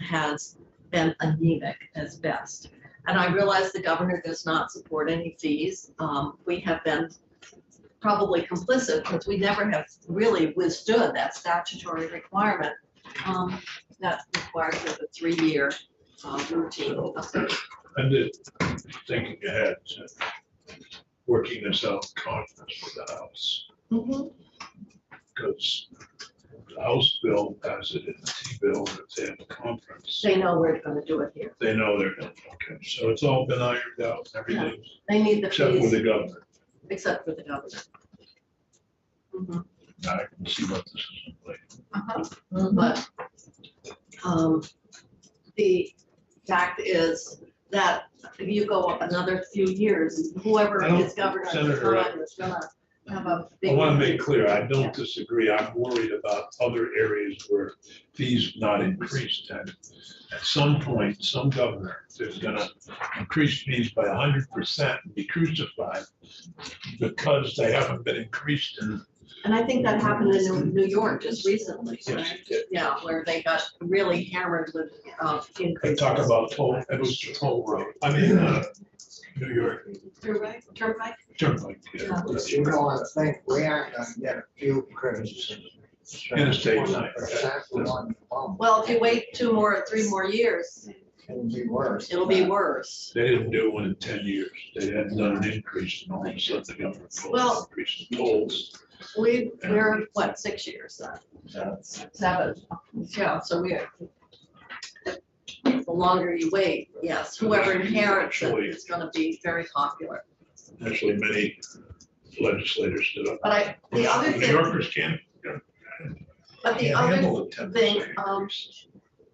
Speaker 2: has been anemic as best. And I realize the governor does not support any fees. We have been probably complicit because we never have really withstood that statutory requirement that requires a 3-year routine.
Speaker 1: I did thinking ahead to working this out in conference with the House. Because the House bill has it in the T-bill, if they have a conference.
Speaker 2: They know we're gonna do it here.
Speaker 1: They know they're going, okay, so it's all been ironed out, and everything,
Speaker 2: They need the
Speaker 1: except for
Speaker 2: fees,
Speaker 1: the governor.
Speaker 2: except for the governor.
Speaker 1: Now I can see what this is like.
Speaker 2: But the fact is that if you go another few years, whoever
Speaker 1: I don't-
Speaker 2: is governor at the
Speaker 1: Senator,
Speaker 2: time is gonna have a big.
Speaker 1: I want to make clear, I don't disagree. I'm worried about other areas where fees not increased. And at some point, some governor is gonna increase fees by 100% and be crucified because they haven't been increased in.
Speaker 2: And I think that happened in New York just recently,
Speaker 1: Yes,
Speaker 2: right?
Speaker 1: it did.
Speaker 2: Yeah, where they got really hammered with
Speaker 1: They
Speaker 2: increases.
Speaker 1: talk about toll, it was toll road. I mean, New York
Speaker 2: Turnpike?
Speaker 1: Turnpike. Yeah.
Speaker 6: You know, I think we aren't gonna get a few cruises.
Speaker 1: Interstate nine.
Speaker 6: 20% on the bump.
Speaker 2: Well, if you wait 2 or 3 more years,
Speaker 6: It'll be worse.
Speaker 2: it'll be worse.
Speaker 1: They didn't do one in 10 years. They hadn't done an increase and all of a sudden the government.
Speaker 2: Well-
Speaker 1: Increase in tolls.
Speaker 2: We're what, 6 years then? 7. Yeah, so the longer you wait, yes, whoever inherits it is gonna be very popular.
Speaker 1: Actually, many legislators did it.
Speaker 2: But the other
Speaker 1: New
Speaker 2: thing,
Speaker 1: Yorkers can't handle the 10%
Speaker 2: thing,
Speaker 1: increase.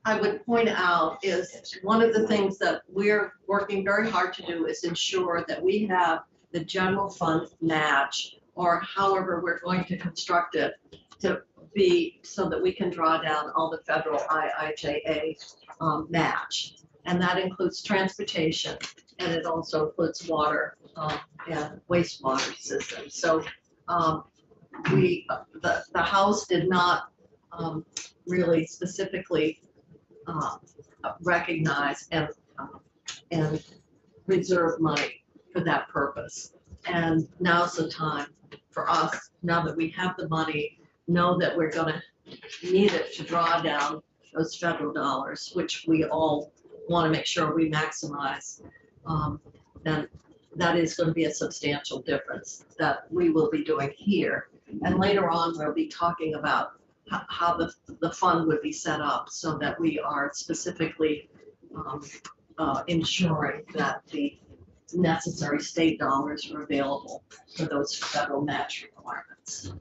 Speaker 2: I would point out is one of the things that we're working very hard to do is ensure that we have the general fund match, or however we're going to construct it, to be so that we can draw down all the federal IIJA match. And that includes transportation, and it also includes water and wastewater systems. So the House did not really specifically recognize and reserve money for that purpose. And now's the time for us, now that we have the money, know that we're gonna need it to draw down those federal dollars, which we all wanna make sure we maximize. And that is gonna be a substantial difference that we will be doing here. And later on, we'll be talking about how the fund would be set up so that we are specifically ensuring that the necessary state dollars are available for those federal match requirements.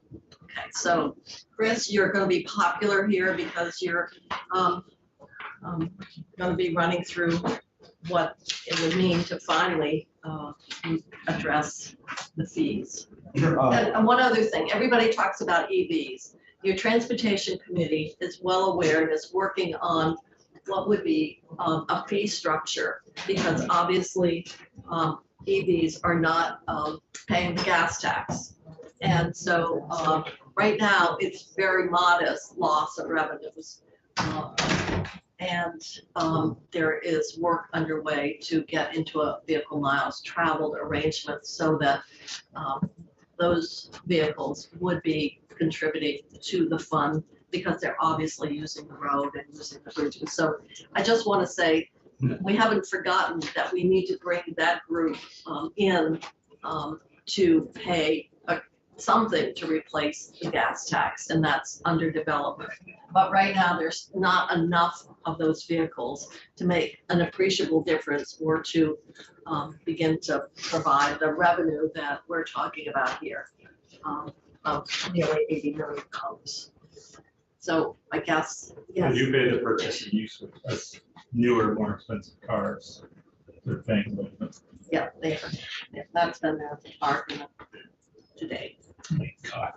Speaker 2: Okay, so Chris, you're going to be popular here because you're going to be running through what it would mean to finally address the fees. And one other thing, everybody talks about EVs. Your transportation committee is well aware and is working on what would be a fee structure, because obviously EVs are not paying the gas tax. And so right now, it's very modest loss of revenues. And there is work underway to get into a vehicle miles traveled arrangement so that those vehicles would be contributing to the fund, because they're obviously using the road and using the bridges. So I just want to say, we haven't forgotten that we need to bring that group in to pay something to replace the gas tax, and that's under development. But right now, there's not enough of those vehicles to make an appreciable difference or to begin to provide the revenue that we're talking about here, of nearly 80 million dollars. So I guess, yes.
Speaker 5: You pay the purchase and use of newer, more expensive cars. They're paying with them.
Speaker 2: Yeah, that's been their argument today.
Speaker 1: God.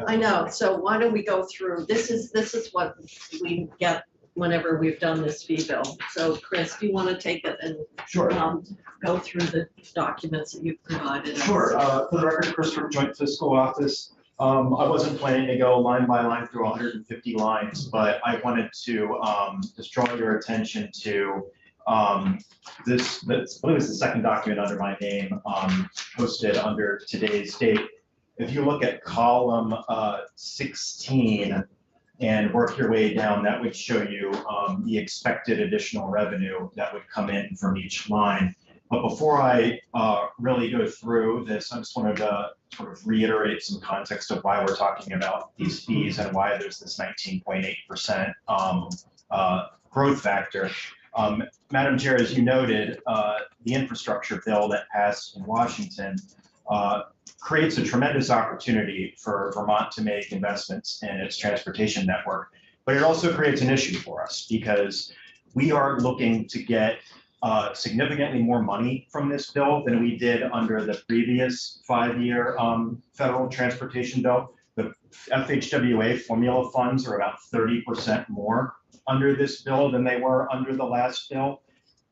Speaker 2: I know, so why don't we go through, this is what we get whenever we've done this fee bill. So Chris, do you want to take it and
Speaker 10: Sure.
Speaker 2: go through the documents that you've provided us?
Speaker 10: Sure. For the record, Chris from Joint Fiscal Office. I wasn't planning to go line by line through 150 lines, but I wanted to just draw your attention to this, I believe it's the second document under my name, posted under today's date. If you look at column 16 and work your way down, that would show you the expected additional revenue that would come in from each line. But before I really go through this, I just wanted to sort of reiterate some context of why we're talking about these fees and why there's this 19.8% growth factor. Madam Chair, as you noted, the infrastructure bill that passed in Washington creates a tremendous opportunity for Vermont to make investments in its transportation network. But it also creates an issue for us because we are looking to get significantly more money from this bill than we did under the previous 5-year federal transportation bill. The FHWA formula funds are about 30% more under this bill than they were under the last bill.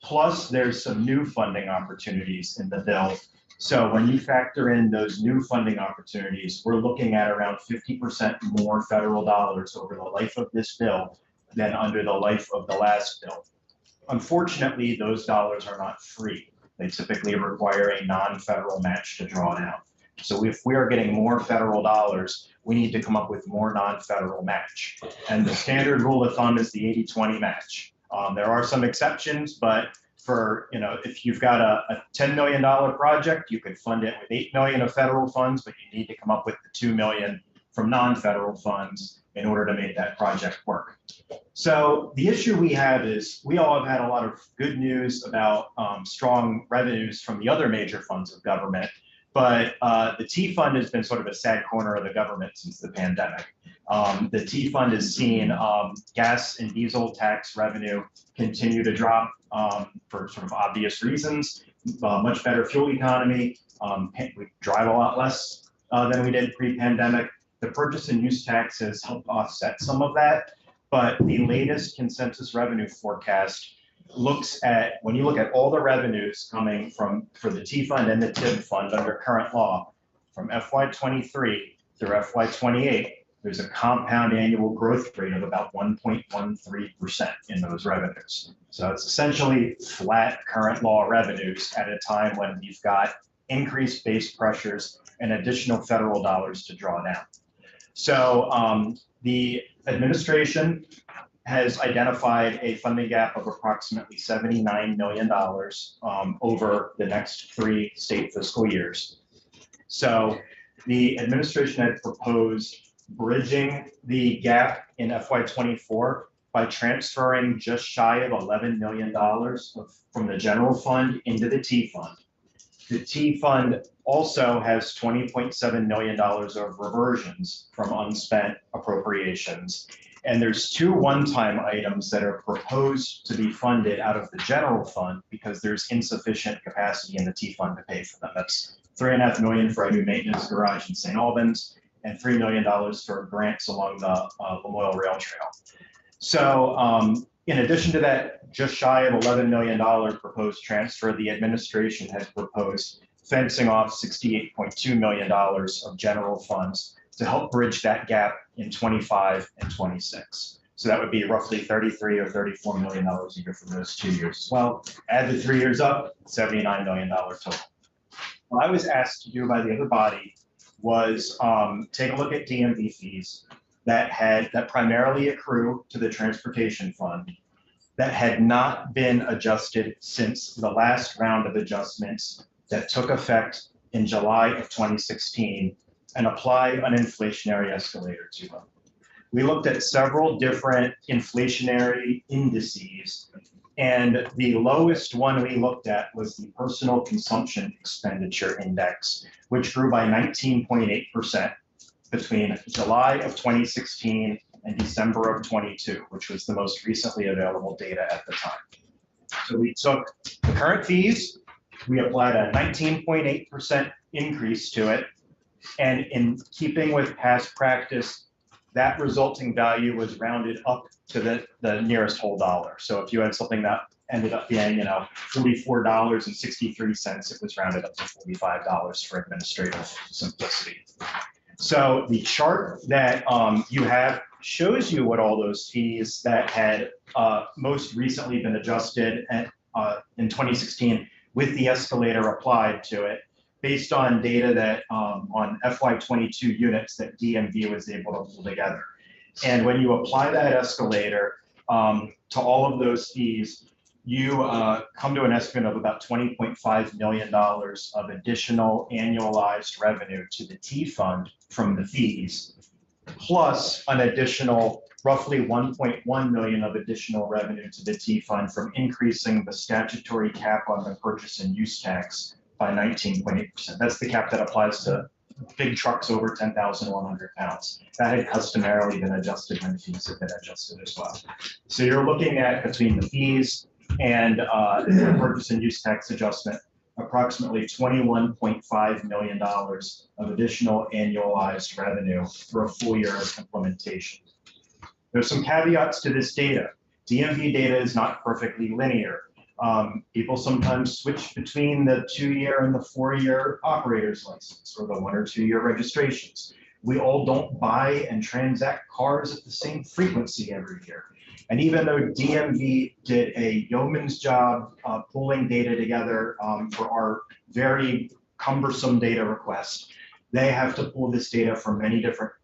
Speaker 10: Plus, there's some new funding opportunities in the bill. So when you factor in those new funding opportunities, we're looking at around 50% more federal dollars over the life of this bill than under the life of the last bill. Unfortunately, those dollars are not free. They typically require a non-federal match to draw down. So if we are getting more federal dollars, we need to come up with more non-federal match. And the standard rule of thumb is the 80-20 match. There are some exceptions, but for, if you've got a $10 million project, you could fund it with $8 million of federal funds, but you need to come up with the $2 million from non-federal funds in order to make that project work. So the issue we have is we all have had a lot of good news about strong revenues from the other major funds of government, but the T fund has been sort of a sad corner of the government since the pandemic. The T fund has seen gas and diesel tax revenue continue to drop for sort of obvious reasons. Much better fuel economy. We drive a lot less than we did pre-pandemic. The purchase and use tax has helped offset some of that, but the latest consensus revenue forecast looks at, when you look at all the revenues coming for the T fund and the TIB fund under current law, from FY23 through FY28, there's a compound annual growth rate of about 1.13% in those revenues. So it's essentially flat current law revenues at a time when you've got increased base pressures and additional federal dollars to draw down. So the administration has identified a funding gap of approximately $79 million over the next 3 state fiscal years. So the administration had proposed bridging the gap in FY24 by transferring just shy of $11 million from the general fund into the T fund. The T fund also has $20.7 million of reversions from unspent appropriations. And there's 2 one-time items that are proposed to be funded out of the general fund because there's insufficient capacity in the T fund to pay for them. That's $3.5 million for a new maintenance garage in St. Albans and $3 million for grants along the Lamoille Rail Trail. So in addition to that, just shy of $11 million proposed transfer, the administration has proposed fencing off $68.2 million of general funds to help bridge that gap in 25 and 26. So that would be roughly $33 or $34 million a year for those 2 years as well. Add the 3 years up, $79 million total. What I was asked to do by the other body was take a look at DMV fees that primarily accrue to the transportation fund that had not been adjusted since the last round of adjustments that took effect in July of 2016 and apply an inflationary escalator to them. We looked at several different inflationary indices, and the lowest one we looked at was the personal consumption expenditure index, which grew by 19.8% between July of 2016 and December of 22, which was the most recently available data at the time. So we took the current fees, we applied a 19.8% increase to it, and in keeping with past practice, that resulting value was rounded up to the nearest whole dollar. So if you had something that ended up being, $44.63, it was rounded up to $45 for administrative simplicity. So the chart that you have shows you what all those fees that had most recently been adjusted in 2016 with the escalator applied to it, based on data that on FY22 units that DMV was able to pull together. And when you apply that escalator to all of those fees, you come to an estimate of about $20.5 million of additional annualized revenue to the T fund from the fees, plus an additional roughly 1.1 million of additional revenue to the T fund from increasing the statutory cap on the purchase and use tax by 19.8%. That's the cap that applies to big trucks over 10,100 pounds. That had customarily been adjusted when fees have been adjusted as well. So you're looking at, between the fees and the purchase and use tax adjustment, approximately $21.5 million of additional annualized revenue for a full year of implementation. There's some caveats to this data. DMV data is not perfectly linear. People sometimes switch between the 2-year and the 4-year operator's license or the 1 or 2 year registrations. We all don't buy and transact cars at the same frequency every year. And even though DMV did a yeoman's job pulling data together for our very cumbersome data request, they have to pull this data from many different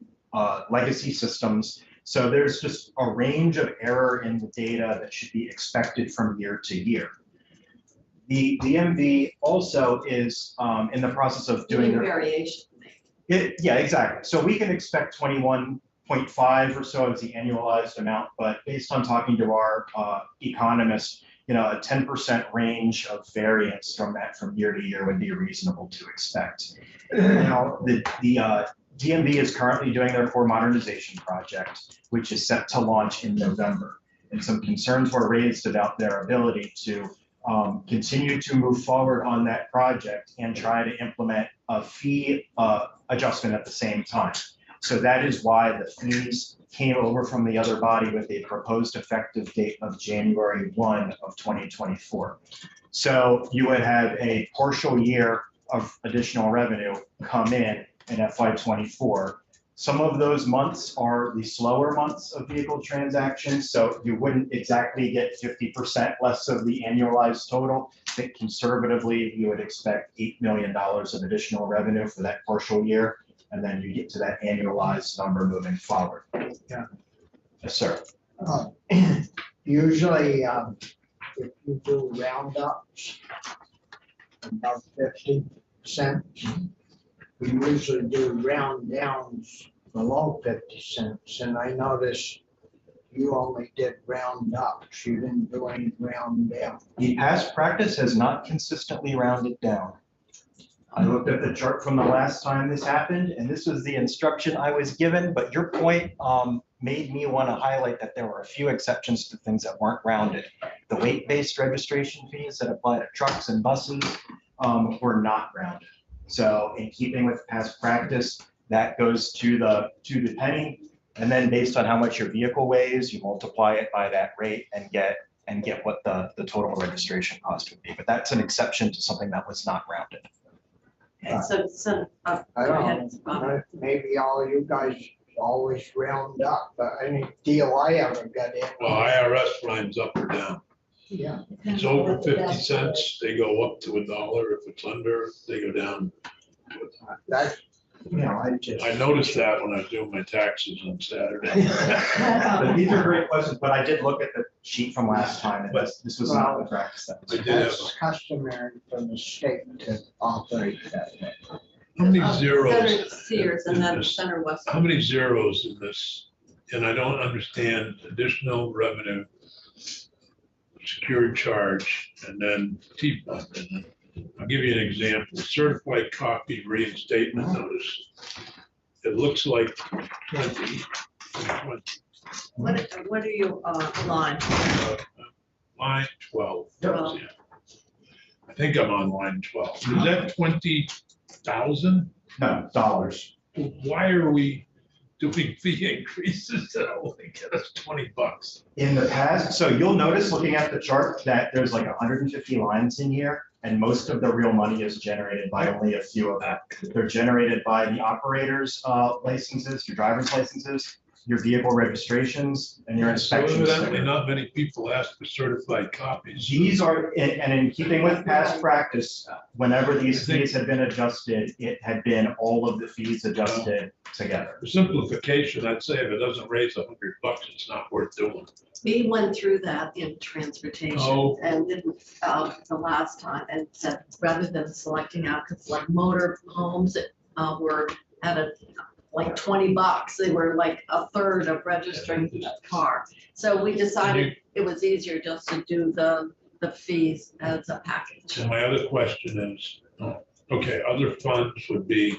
Speaker 10: legacy systems. So there's just a range of error in the data that should be expected from year to year. The DMV also is in the process of doing their
Speaker 2: variation.
Speaker 10: Yeah, exactly. So we can expect 21.5 or so as the annualized amount, but based on talking to our economists, a 10% range of variance from that from year to year would be reasonable to expect. Now, the DMV is currently doing their core modernization project, which is set to launch in November. And some concerns were raised about their ability to continue to move forward on that project and try to implement a fee adjustment at the same time. So that is why the fees came over from the other body with a proposed effective date of January 1 of 2024. So you would have a partial year of additional revenue come in FY24. Some of those months are the slower months of vehicle transactions, so you wouldn't exactly get 50% less of the annualized total. I think conservatively, you would expect $8 million of additional revenue for that partial year, and then you get to that annualized number moving forward.
Speaker 6: Yeah.
Speaker 10: Yes, sir.
Speaker 6: Usually, if you do roundups, about 50 cents, we usually do round downs below 50 cents. And I noticed you only did round ups. You didn't do any round down.
Speaker 10: The past practice has not consistently rounded down. I looked at the chart from the last time this happened, and this was the instruction I was given, but your point made me want to highlight that there were a few exceptions to things that weren't rounded. The weight-based registration fees that apply to trucks and buses were not rounded. So in keeping with past practice, that goes to the penny, and then based on how much your vehicle weighs, you multiply it by that rate and get what the total registration cost would be. But that's an exception to something that was not rounded.
Speaker 2: Okay, so
Speaker 6: I
Speaker 2: go ahead,
Speaker 6: don't
Speaker 2: Bob.
Speaker 6: know, maybe all you guys always round up, but any deal I ever got in.
Speaker 1: Well, IRS lines up or down.
Speaker 6: Yeah.
Speaker 1: If it's over 50 cents, they go up to $1. If it's under, they go down.
Speaker 6: That's,
Speaker 1: I noticed that when I was doing my taxes on Saturday.
Speaker 10: But these are great questions, but I did look at sheet from last time, and this was not the practice that was.
Speaker 1: I did have
Speaker 6: That's customary from the state to operate that way.
Speaker 1: How many
Speaker 2: Center
Speaker 1: zeros?
Speaker 2: Sears and
Speaker 1: in
Speaker 2: then
Speaker 1: this?
Speaker 2: Center West.
Speaker 1: How many zeros in this? And I don't understand additional revenue, secured charge, and then T-fund. I'll give you an example, certified copy reinstatement notice. It looks like 20.
Speaker 2: What are you, line?
Speaker 1: Line 12.
Speaker 2: Twelve.
Speaker 1: Yeah. I think I'm on line 12. Is that 20,000?
Speaker 10: No, dollars.
Speaker 1: Why are we doing fee increases that only get us $20?
Speaker 10: In the past, so you'll notice looking at the chart that there's like 150 lines in here, and most of the real money is generated by only a few of them. They're generated by the operator's licenses, your driver's licenses, your vehicle registrations, and your
Speaker 1: So
Speaker 10: inspections.
Speaker 1: evidently not many people ask for certified copies.
Speaker 10: These are, and in keeping with past practice, whenever these fees had been adjusted, it had been all of the fees adjusted together.
Speaker 1: For simplification, I'd say if it doesn't raise $100, it's not worth doing.
Speaker 2: We went through that in transportation
Speaker 1: Oh.
Speaker 2: and didn't, the last time, and said, rather than selecting out, because like motor homes were at like $20, they were like a third of registering a car. So we decided it was easier just to do the fees as a package.
Speaker 1: And my other question is, okay, other funds would be,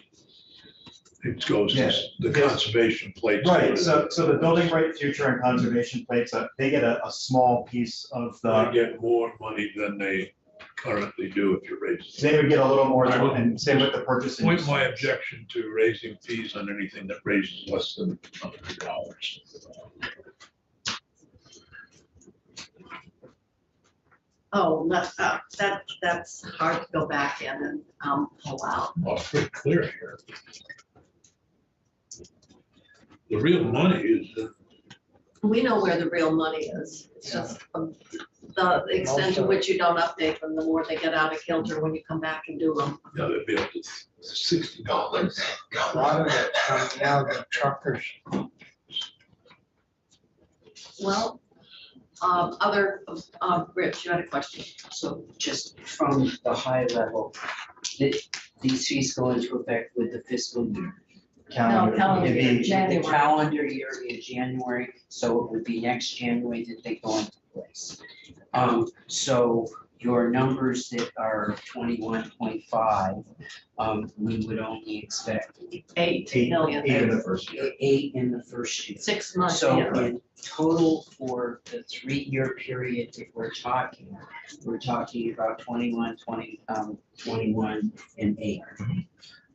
Speaker 1: it goes to
Speaker 10: Yeah.
Speaker 1: the conservation plates.
Speaker 10: Right, so the building right future and conservation plates, they get a small piece of
Speaker 1: They
Speaker 10: the,
Speaker 1: get more money than they currently do if you're raising.
Speaker 10: they would get a little more, and same with the purchasing.
Speaker 1: Point my objection to raising fees on anything that raises less than $100.
Speaker 2: Oh, that's hard to go back in and pull out.
Speaker 1: Well, it's pretty clear here. The real money is,
Speaker 2: We know where the real money is. It's just the extent to which you don't update them, the more they get out of kilter when you come back and do them.
Speaker 1: they'd be up to $60.
Speaker 6: A lot of it comes out of the truckers.
Speaker 2: Well, Rich, you had a question.
Speaker 4: So just from the high level, these fees go into effect with the fiscal year.
Speaker 10: Calendar.
Speaker 2: calendar
Speaker 10: It'd
Speaker 2: year,
Speaker 10: be-
Speaker 2: January.
Speaker 4: The calendar year in January, so it would be next January that they go into place. So your numbers that are 21.5, we would only expect
Speaker 2: 8 million,
Speaker 10: Eight in the first year.
Speaker 4: 8 in the first year.
Speaker 2: 6 months.
Speaker 4: So
Speaker 2: yeah.
Speaker 4: in total for the 3-year period that we're talking about 21, 21 and 8.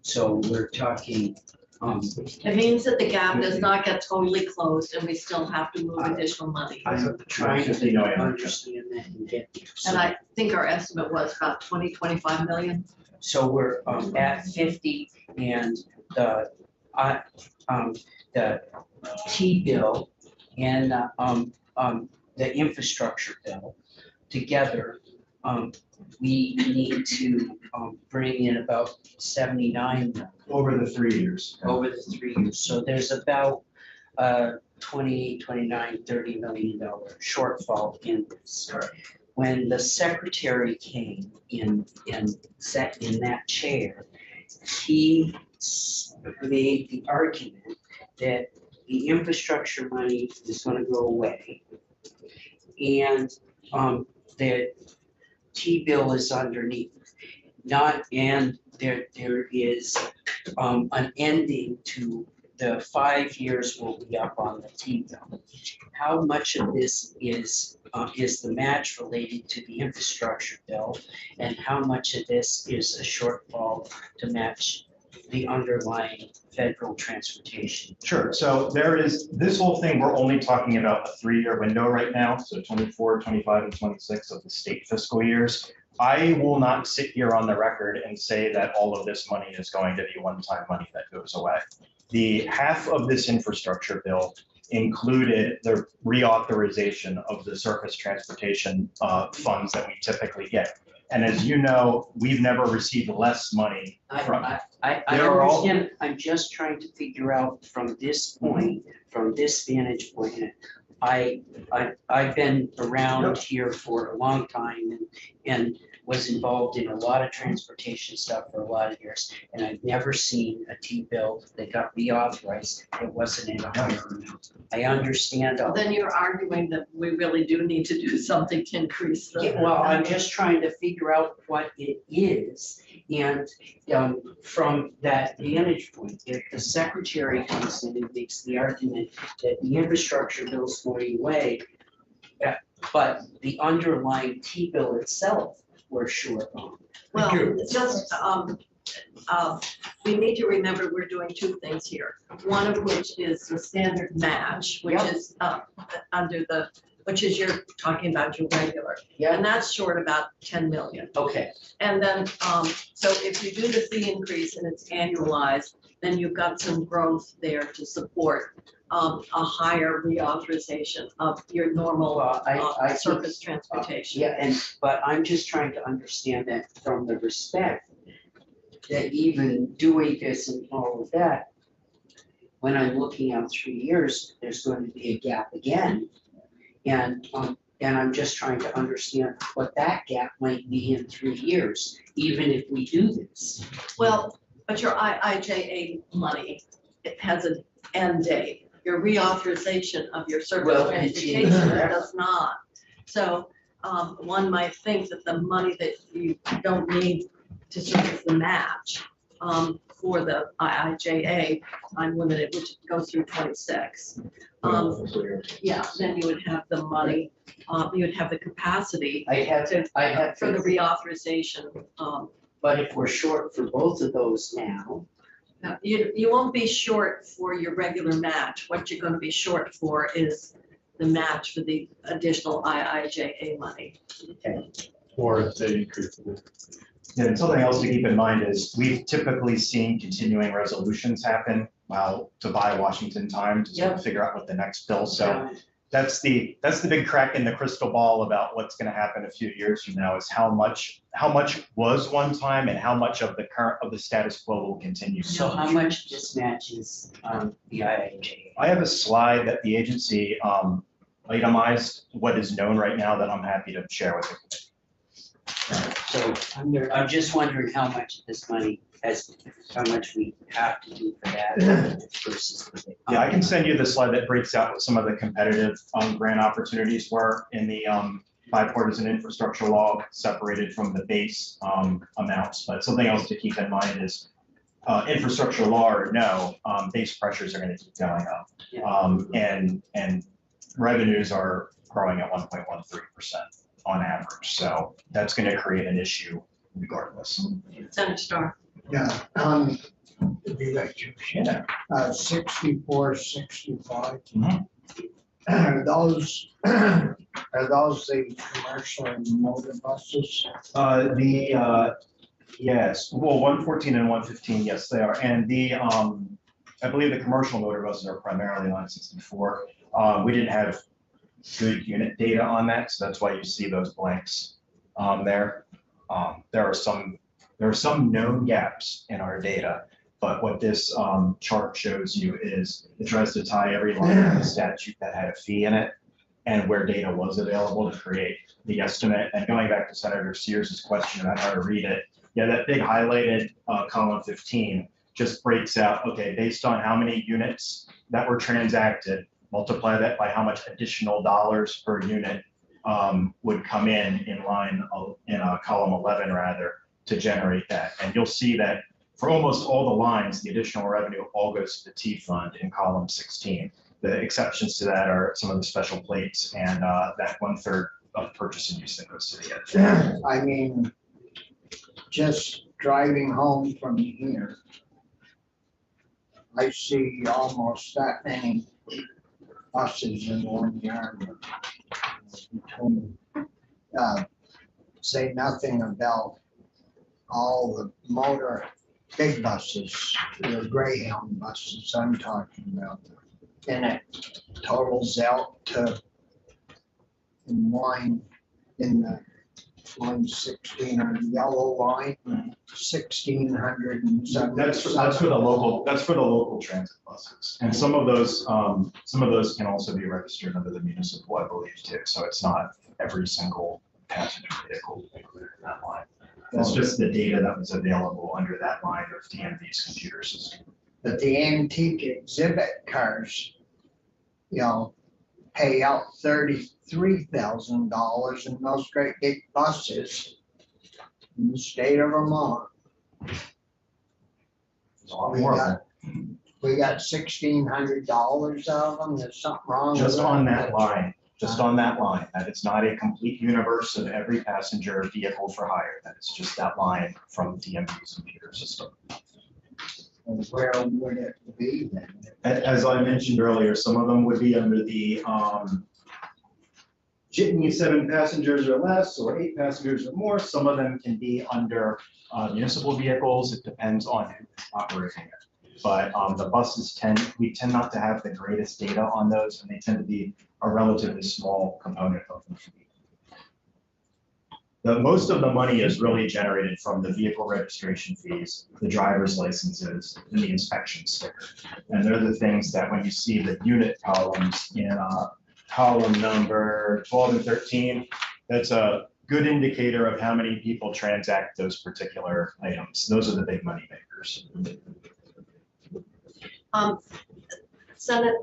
Speaker 4: So we're talking,
Speaker 2: It means that the gap does not get totally closed and we still have to move additional money.
Speaker 4: I'm trying to understand that and get there.
Speaker 2: And I think our estimate was about 25 million.
Speaker 4: So we're at 50 and the T-bill and the infrastructure bill together, we need to bring in about 79 million
Speaker 10: Over the 3 years.
Speaker 4: over the 3 years. So there's about 20, 29, $30 million shortfall in this. When the secretary came in and sat in that chair, he made the argument that the infrastructure money is going to go away. And the T-bill is underneath. And there is an ending to the 5 years will be up on the T-bill. How much of this is the match related to the infrastructure bill? And how much of this is a shortfall to match the underlying federal transportation?
Speaker 10: Sure, so there is, this whole thing, we're only talking about a 3-year window right now, so 24, 25, and 26 of the state fiscal years. I will not sit here on the record and say that all of this money is going to be one-time money that goes away. The half of this infrastructure bill included the reauthorization of the surface transportation funds that we typically get. And as you know, we've never received less money from.
Speaker 4: I
Speaker 10: There are all-
Speaker 4: understand, I'm just trying to figure out from this point, from this vantage point, I've been around here for a long time and was involved in a lot of transportation stuff for a lot of years. And I've never seen a T-bill that got reauthorized that wasn't at a higher amount. I understand all.
Speaker 2: Then you're arguing that we really do need to do something to increase the.
Speaker 4: Yeah, well, I'm just trying to figure out what it is. And from that vantage point, if the secretary comes in and makes the argument that the infrastructure bill's going away, but the underlying T-bill itself, we're short on.
Speaker 2: Well,
Speaker 1: you.
Speaker 2: it's just, we need to remember we're doing two things here. One of which is the standard match, which
Speaker 4: Yep.
Speaker 2: is under the, which is you're talking about your regular.
Speaker 4: Yeah.
Speaker 2: And that's short about 10 million.
Speaker 4: Okay,
Speaker 2: And then, so if you do the fee increase and it's annualized, then you've got some growth there to support a higher reauthorization of your normal
Speaker 4: well, I think
Speaker 2: surface transportation.
Speaker 4: yeah, but I'm just trying to understand that from the respect that even doing this and all of that, when I'm looking out 3 years, there's going to be a gap again. And I'm just trying to understand what that gap might be in 3 years, even if we do this.
Speaker 2: Well, but your IIJA money, it has an end date. Your reauthorization of your surface
Speaker 4: Well,
Speaker 2: transportation does not. So one might think that the money that you don't need to service the match for the IIJA, unlimited, which goes through 26. Yeah, then you would have the money, you would have the capacity
Speaker 4: I have
Speaker 2: for the reauthorization.
Speaker 4: But if we're short for both of those now,
Speaker 2: You won't be short for your regular match. What you're gonna be short for is the match for the additional IIJA money.
Speaker 5: Or if they increase it.
Speaker 10: Yeah, and something else to keep in mind is we've typically seen continuing resolutions happen to buy Washington time to sort of figure out what the next bill. So that's the big crack in the crystal ball about what's going to happen a few years from now is how much was one time and how much of the status quo will continue.
Speaker 4: so how much mismatches the IIJA?
Speaker 10: I have a slide that the agency itemized what is known right now that I'm happy to share with you.
Speaker 4: So I'm just wondering how much of this money how much we have to do for that versus.
Speaker 10: Yeah, I can send you the slide that breaks out what some of the competitive grant opportunities were in the bipartisan infrastructure law separated from the base amounts. But something else to keep in mind is infrastructure law or no, base pressures are going to keep going up. And revenues are growing at 1.13% on average. So that's going to create an issue regardless.
Speaker 2: Senator Starr.
Speaker 6: Yeah, be like you said, 64, 65.
Speaker 10: Mhm.
Speaker 6: Are those the commercial motor buses?
Speaker 10: Yes, well, 114 and 115, yes, they are. And I believe the commercial motor buses are primarily line 64. We didn't have good unit data on that, so that's why you see those blanks there. There are some known gaps in our data, but what this chart shows you is it tries to tie every line of the statute that had a fee in it and where data was available to create the estimate. And going back to Senator Sears' question about how to read it, yeah, that big highlighted column 15 just breaks out, okay, based on how many units that were transacted, multiply that by how much additional dollars per unit would come in column 11 rather, to generate that. And you'll see that for almost all the lines, the additional revenue all goes to the T fund in column 16. The exceptions to that are some of the special plates and that 1/3 of purchase and use that goes to the edge.
Speaker 6: I mean, just driving home from here, I see almost that many buses in one yard. Say nothing about all the motor big buses, the Greyhound buses I'm talking about. And it totals out to in the line 16 on the yellow line, 1,670.
Speaker 10: That's for the local transit buses. And some of those can also be registered under the municipal, I believe, too. So it's not every single passenger vehicle included in that line. It's just the data that was available under that line of DMV's computer system.
Speaker 6: But the antique exhibit cars, you know, pay out $33,000 in those great big buses in the state of Vermont.
Speaker 10: There's a lot more of them.
Speaker 6: We got $1,600 out of them. There's something wrong with
Speaker 10: Just on that line, just on that line. That it's not a complete universe of every passenger vehicle for hire. That it's just that line from DMV's computer system.
Speaker 6: And where would it be then?
Speaker 10: As I mentioned earlier, some of them would be under the jitney 7 passengers or less, or 8 passengers or more. Some of them can be under municipal vehicles. It depends on who's operating it. But the buses we tend not to have the greatest data on those, and they tend to be a relatively small component of the fleet. Most of the money is really generated from the vehicle registration fees, the driver's licenses, and the inspection sticker. And they're the things that when you see the unit columns in column number 12 and 13, that's a good indicator of how many people transact those particular items. Those are the big money makers.
Speaker 2: Senate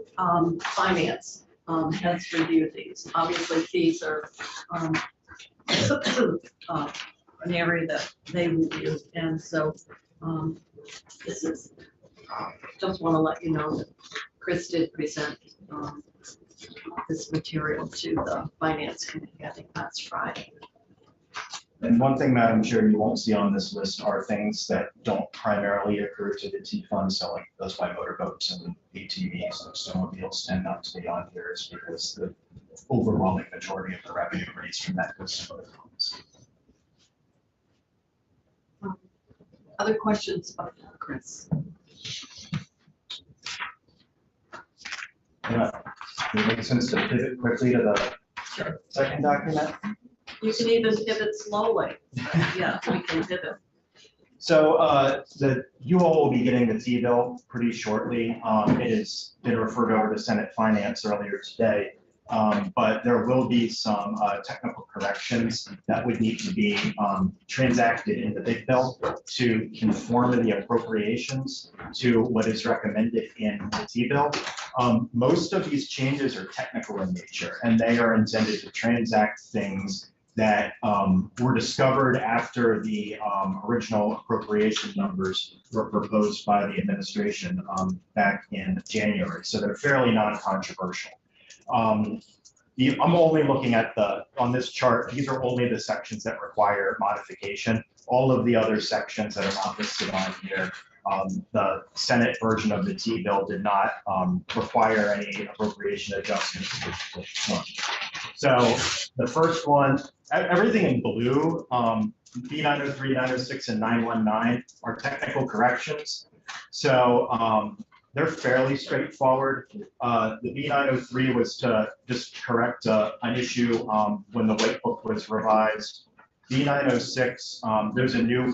Speaker 2: Finance has reviewed these. Obviously, fees are an area that they review, and so this is, just want to let you know that Chris did present this material to the Finance Committee, I think last Friday.
Speaker 10: And one thing, Madam Chair, you won't see on this list are things that don't primarily accrue to the T fund, so like those by motorboats and ATVs and snowmobiles tend not to be on here, is because the overwhelming majority of the revenue raised from that goes to other funds.
Speaker 2: Other questions of Chris?
Speaker 10: Yeah, it makes sense to pivot quickly to the second document.
Speaker 2: You can even pivot slowly. Yeah, we can pivot.
Speaker 10: So you all will be getting the T-bill pretty shortly. It has been referred over to Senate Finance earlier today. But there will be some technical corrections that would need to be transacted in the big bill to conform to the appropriations to what is recommended in the T-bill. Most of these changes are technical in nature, and they are intended to transact things that were discovered after the original appropriation numbers were proposed by the administration back in January. So they're fairly non-controversial. I'm only looking at on this chart, these are only the sections that require modification. All of the other sections that are not listed on here, the Senate version of the T-bill did not require any appropriation adjustments. So the first one, everything in blue, B903, 906, and 919 are technical corrections. So they're fairly straightforward. The B903 was to just correct an issue when the White Book was revised. B906, there's a new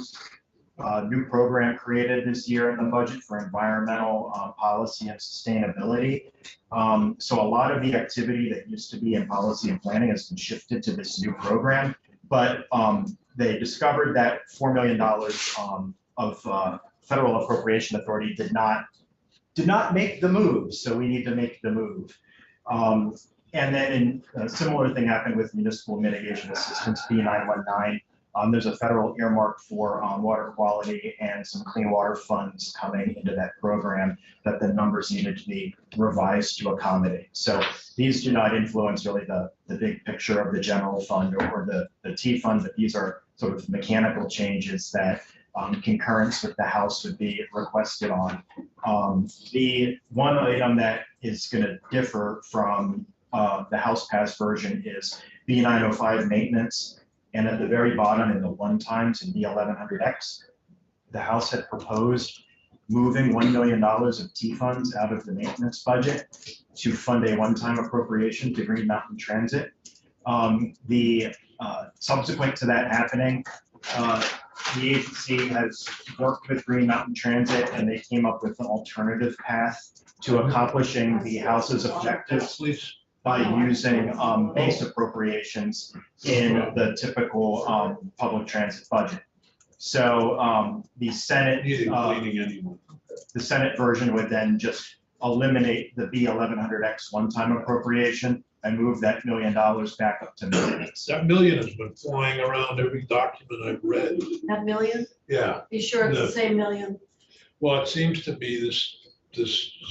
Speaker 10: program created this year in the budget for environmental policy and sustainability. So a lot of the activity that used to be in policy and planning has been shifted to this new program. But they discovered that $4 million of federal appropriation authority did not make the move, so we need to make the move. And then a similar thing happened with municipal mitigation assistance, B919. There's a federal earmark for water quality and some clean water funds coming into that program that the numbers needed to be revised to accommodate. So these do not influence really the big picture of the general fund or the T fund, but these are sort of mechanical changes that concurrence with the House would be requested on. The one item that is going to differ from the House passed version is B905 maintenance. And at the very bottom in the one times in B1100X, the House had proposed moving $1 million of T funds out of the maintenance budget to fund a one-time appropriation to Green Mountain Transit. The Subsequent to that happening, the agency has worked with Green Mountain Transit and they came up with an alternative path to accomplishing the House's objectives
Speaker 1: Please.
Speaker 10: by using base appropriations in the typical public transit budget. So the Senate,
Speaker 1: Needing cleaning anyone.
Speaker 10: the Senate version would then just eliminate the B1100X one-time appropriation and move that $1 million back up to millions.
Speaker 1: That million has been flying around every document I've read.
Speaker 2: That million?
Speaker 1: Yeah,
Speaker 2: You sure it's the same million?
Speaker 1: well, it seems to be this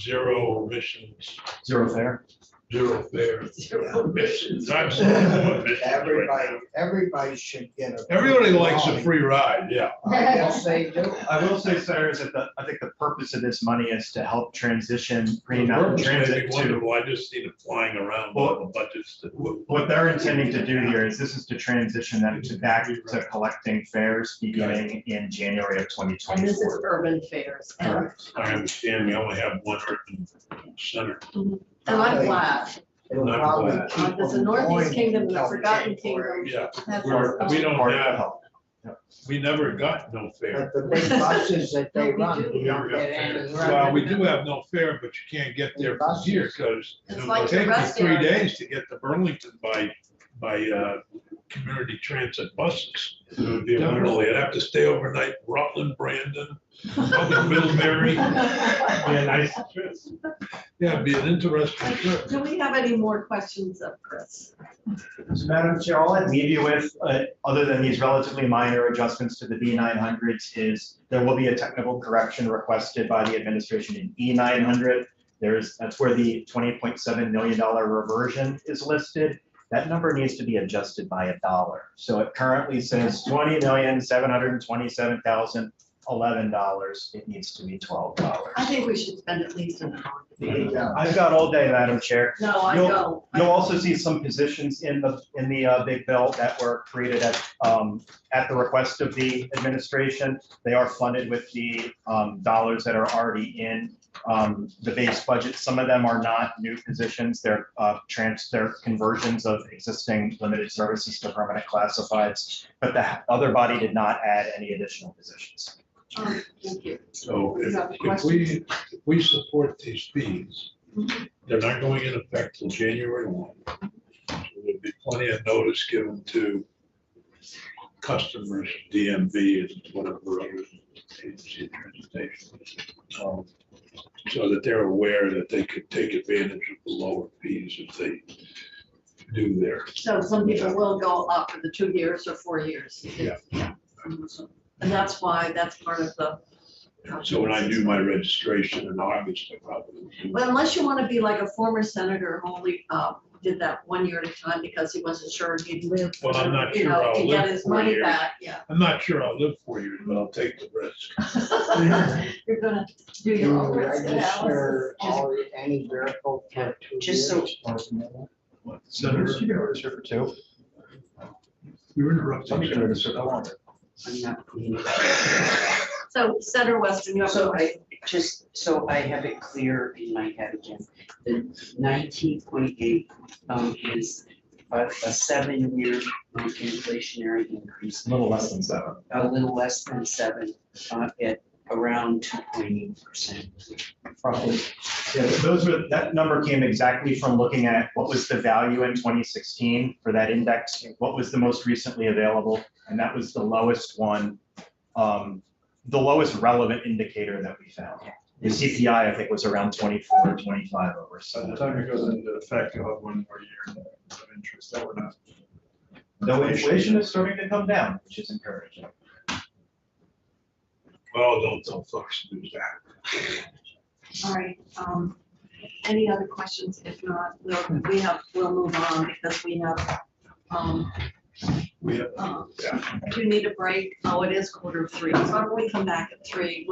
Speaker 1: zero emissions,
Speaker 10: Zero fare?
Speaker 1: zero fare.
Speaker 2: Zero
Speaker 1: Emissions, I'm sorry.
Speaker 6: Everybody should get a.
Speaker 1: Everybody likes a free ride, yeah.
Speaker 6: I guess they do.
Speaker 10: I will say, Senators, that I think the purpose of this money is to help transition
Speaker 1: The
Speaker 10: Green Mountain
Speaker 1: purpose may be
Speaker 10: Transit to,
Speaker 1: wonderful, I just see it flying around all the budgets.
Speaker 10: what they're intending to do here is this is to transition them to back to collecting fares beginning in January of
Speaker 2: And this is
Speaker 10: 2024.
Speaker 2: urban fairs. And
Speaker 1: I understand, we only have one urban center.
Speaker 2: I'm glad.
Speaker 6: It'll
Speaker 1: Not
Speaker 6: probably
Speaker 1: bad.
Speaker 6: keep
Speaker 2: There's a
Speaker 6: them
Speaker 2: Northeast
Speaker 6: going
Speaker 2: Kingdom and a
Speaker 6: until
Speaker 2: Forgotten
Speaker 6: January.
Speaker 2: Kingdom.
Speaker 1: Yeah,
Speaker 2: That's
Speaker 1: We're-
Speaker 2: awesome.
Speaker 1: we don't
Speaker 10: Part of the
Speaker 1: have,
Speaker 10: help.
Speaker 1: we never got no fare.
Speaker 6: But the big buses that they
Speaker 2: No, we
Speaker 6: run,
Speaker 2: do.
Speaker 6: we don't get any.
Speaker 1: Well, we do have no fare, but you can't get there from here because
Speaker 2: It's
Speaker 1: it'll
Speaker 2: like the
Speaker 1: take you
Speaker 2: rest
Speaker 1: 3
Speaker 2: area.
Speaker 1: days to get to Burlington by community transit buses. Definitely, I'd have to stay overnight, Rutland, Brandon, probably Middlebury.
Speaker 5: Yeah, nice trips.
Speaker 1: Yeah, it'd be an interesting trip.
Speaker 2: Do we have any more questions of Chris?
Speaker 10: So Madam Chair, all I'd leave you with, other than these relatively minor adjustments to the B900s, is there will be a technical correction requested by the administration in E900. That's where the $20.7 million reversion is listed. That number needs to be adjusted by $1. So it currently says $20,727,011. It needs to be $12.
Speaker 2: I think we should spend at least an hour.
Speaker 10: I've got all day, Madam Chair.
Speaker 2: No, I
Speaker 10: You'll-
Speaker 2: don't.
Speaker 10: You'll also see some positions in the big bill that were created at the request of the administration. They are funded with the dollars that are already in the base budget. Some of them are not new positions. They're they're conversions of existing limited services to permanent classifieds. But the other body did not add any additional positions.
Speaker 2: Thank you.
Speaker 1: So
Speaker 2: You have a
Speaker 1: if we support these fees, they're not going in effect till January 1. So there'll be plenty of notice given to customers, DMV and whatever other agency of transportation. So that they're aware that they could take advantage of the lower fees if they do their.
Speaker 2: So some people will go up for the 2 years or 4 years.
Speaker 1: Yeah.
Speaker 2: And that's why, that's part of the.
Speaker 1: So when I do my registration in August, I probably. do.
Speaker 2: Well, unless you want to be like a former senator who only did that 1 year at a time because he wasn't sure he'd live.
Speaker 1: Well, I'm not
Speaker 2: you
Speaker 1: sure
Speaker 2: know,
Speaker 1: I'll
Speaker 2: to
Speaker 1: live
Speaker 2: get his
Speaker 1: 4
Speaker 2: money
Speaker 1: years.
Speaker 2: back, yeah.
Speaker 1: I'm not sure I'll live 4 years, but I'll take the risk.
Speaker 2: You're gonna do
Speaker 6: Do
Speaker 2: your
Speaker 6: you
Speaker 2: own risk analysis.
Speaker 6: register any vehicle for 2
Speaker 4: Just so-
Speaker 6: years?
Speaker 1: What, Senator,
Speaker 10: You can register for 2.
Speaker 1: you're interrupting.
Speaker 10: Some can register for longer.
Speaker 4: I'm not clean.
Speaker 2: So Senator Weston, you have.
Speaker 4: So I have it clear in my head again. The 19.8 is a 7-year inflationary increase.
Speaker 10: A little less than 7.
Speaker 4: A little less than 7 at around 2.8%.
Speaker 10: Roughly. Yeah, that number came exactly from looking at what was the value in 2016 for that index, what was the most recently available, and that was the lowest one, the lowest relevant indicator that we found. The CPI, I think, was around 24 or 25 over.
Speaker 5: By
Speaker 10: So
Speaker 5: the time it goes into effect, you'll have 1 more year of interest. That would not.
Speaker 10: though inflation is starting to come down, which is encouraging.
Speaker 1: Well, don't tell folks to do that.
Speaker 2: All right, any other questions? If not, we'll move on because we have,
Speaker 1: We have,
Speaker 2: do you need a break? Oh, it is 2:45. So why don't we come back at 3?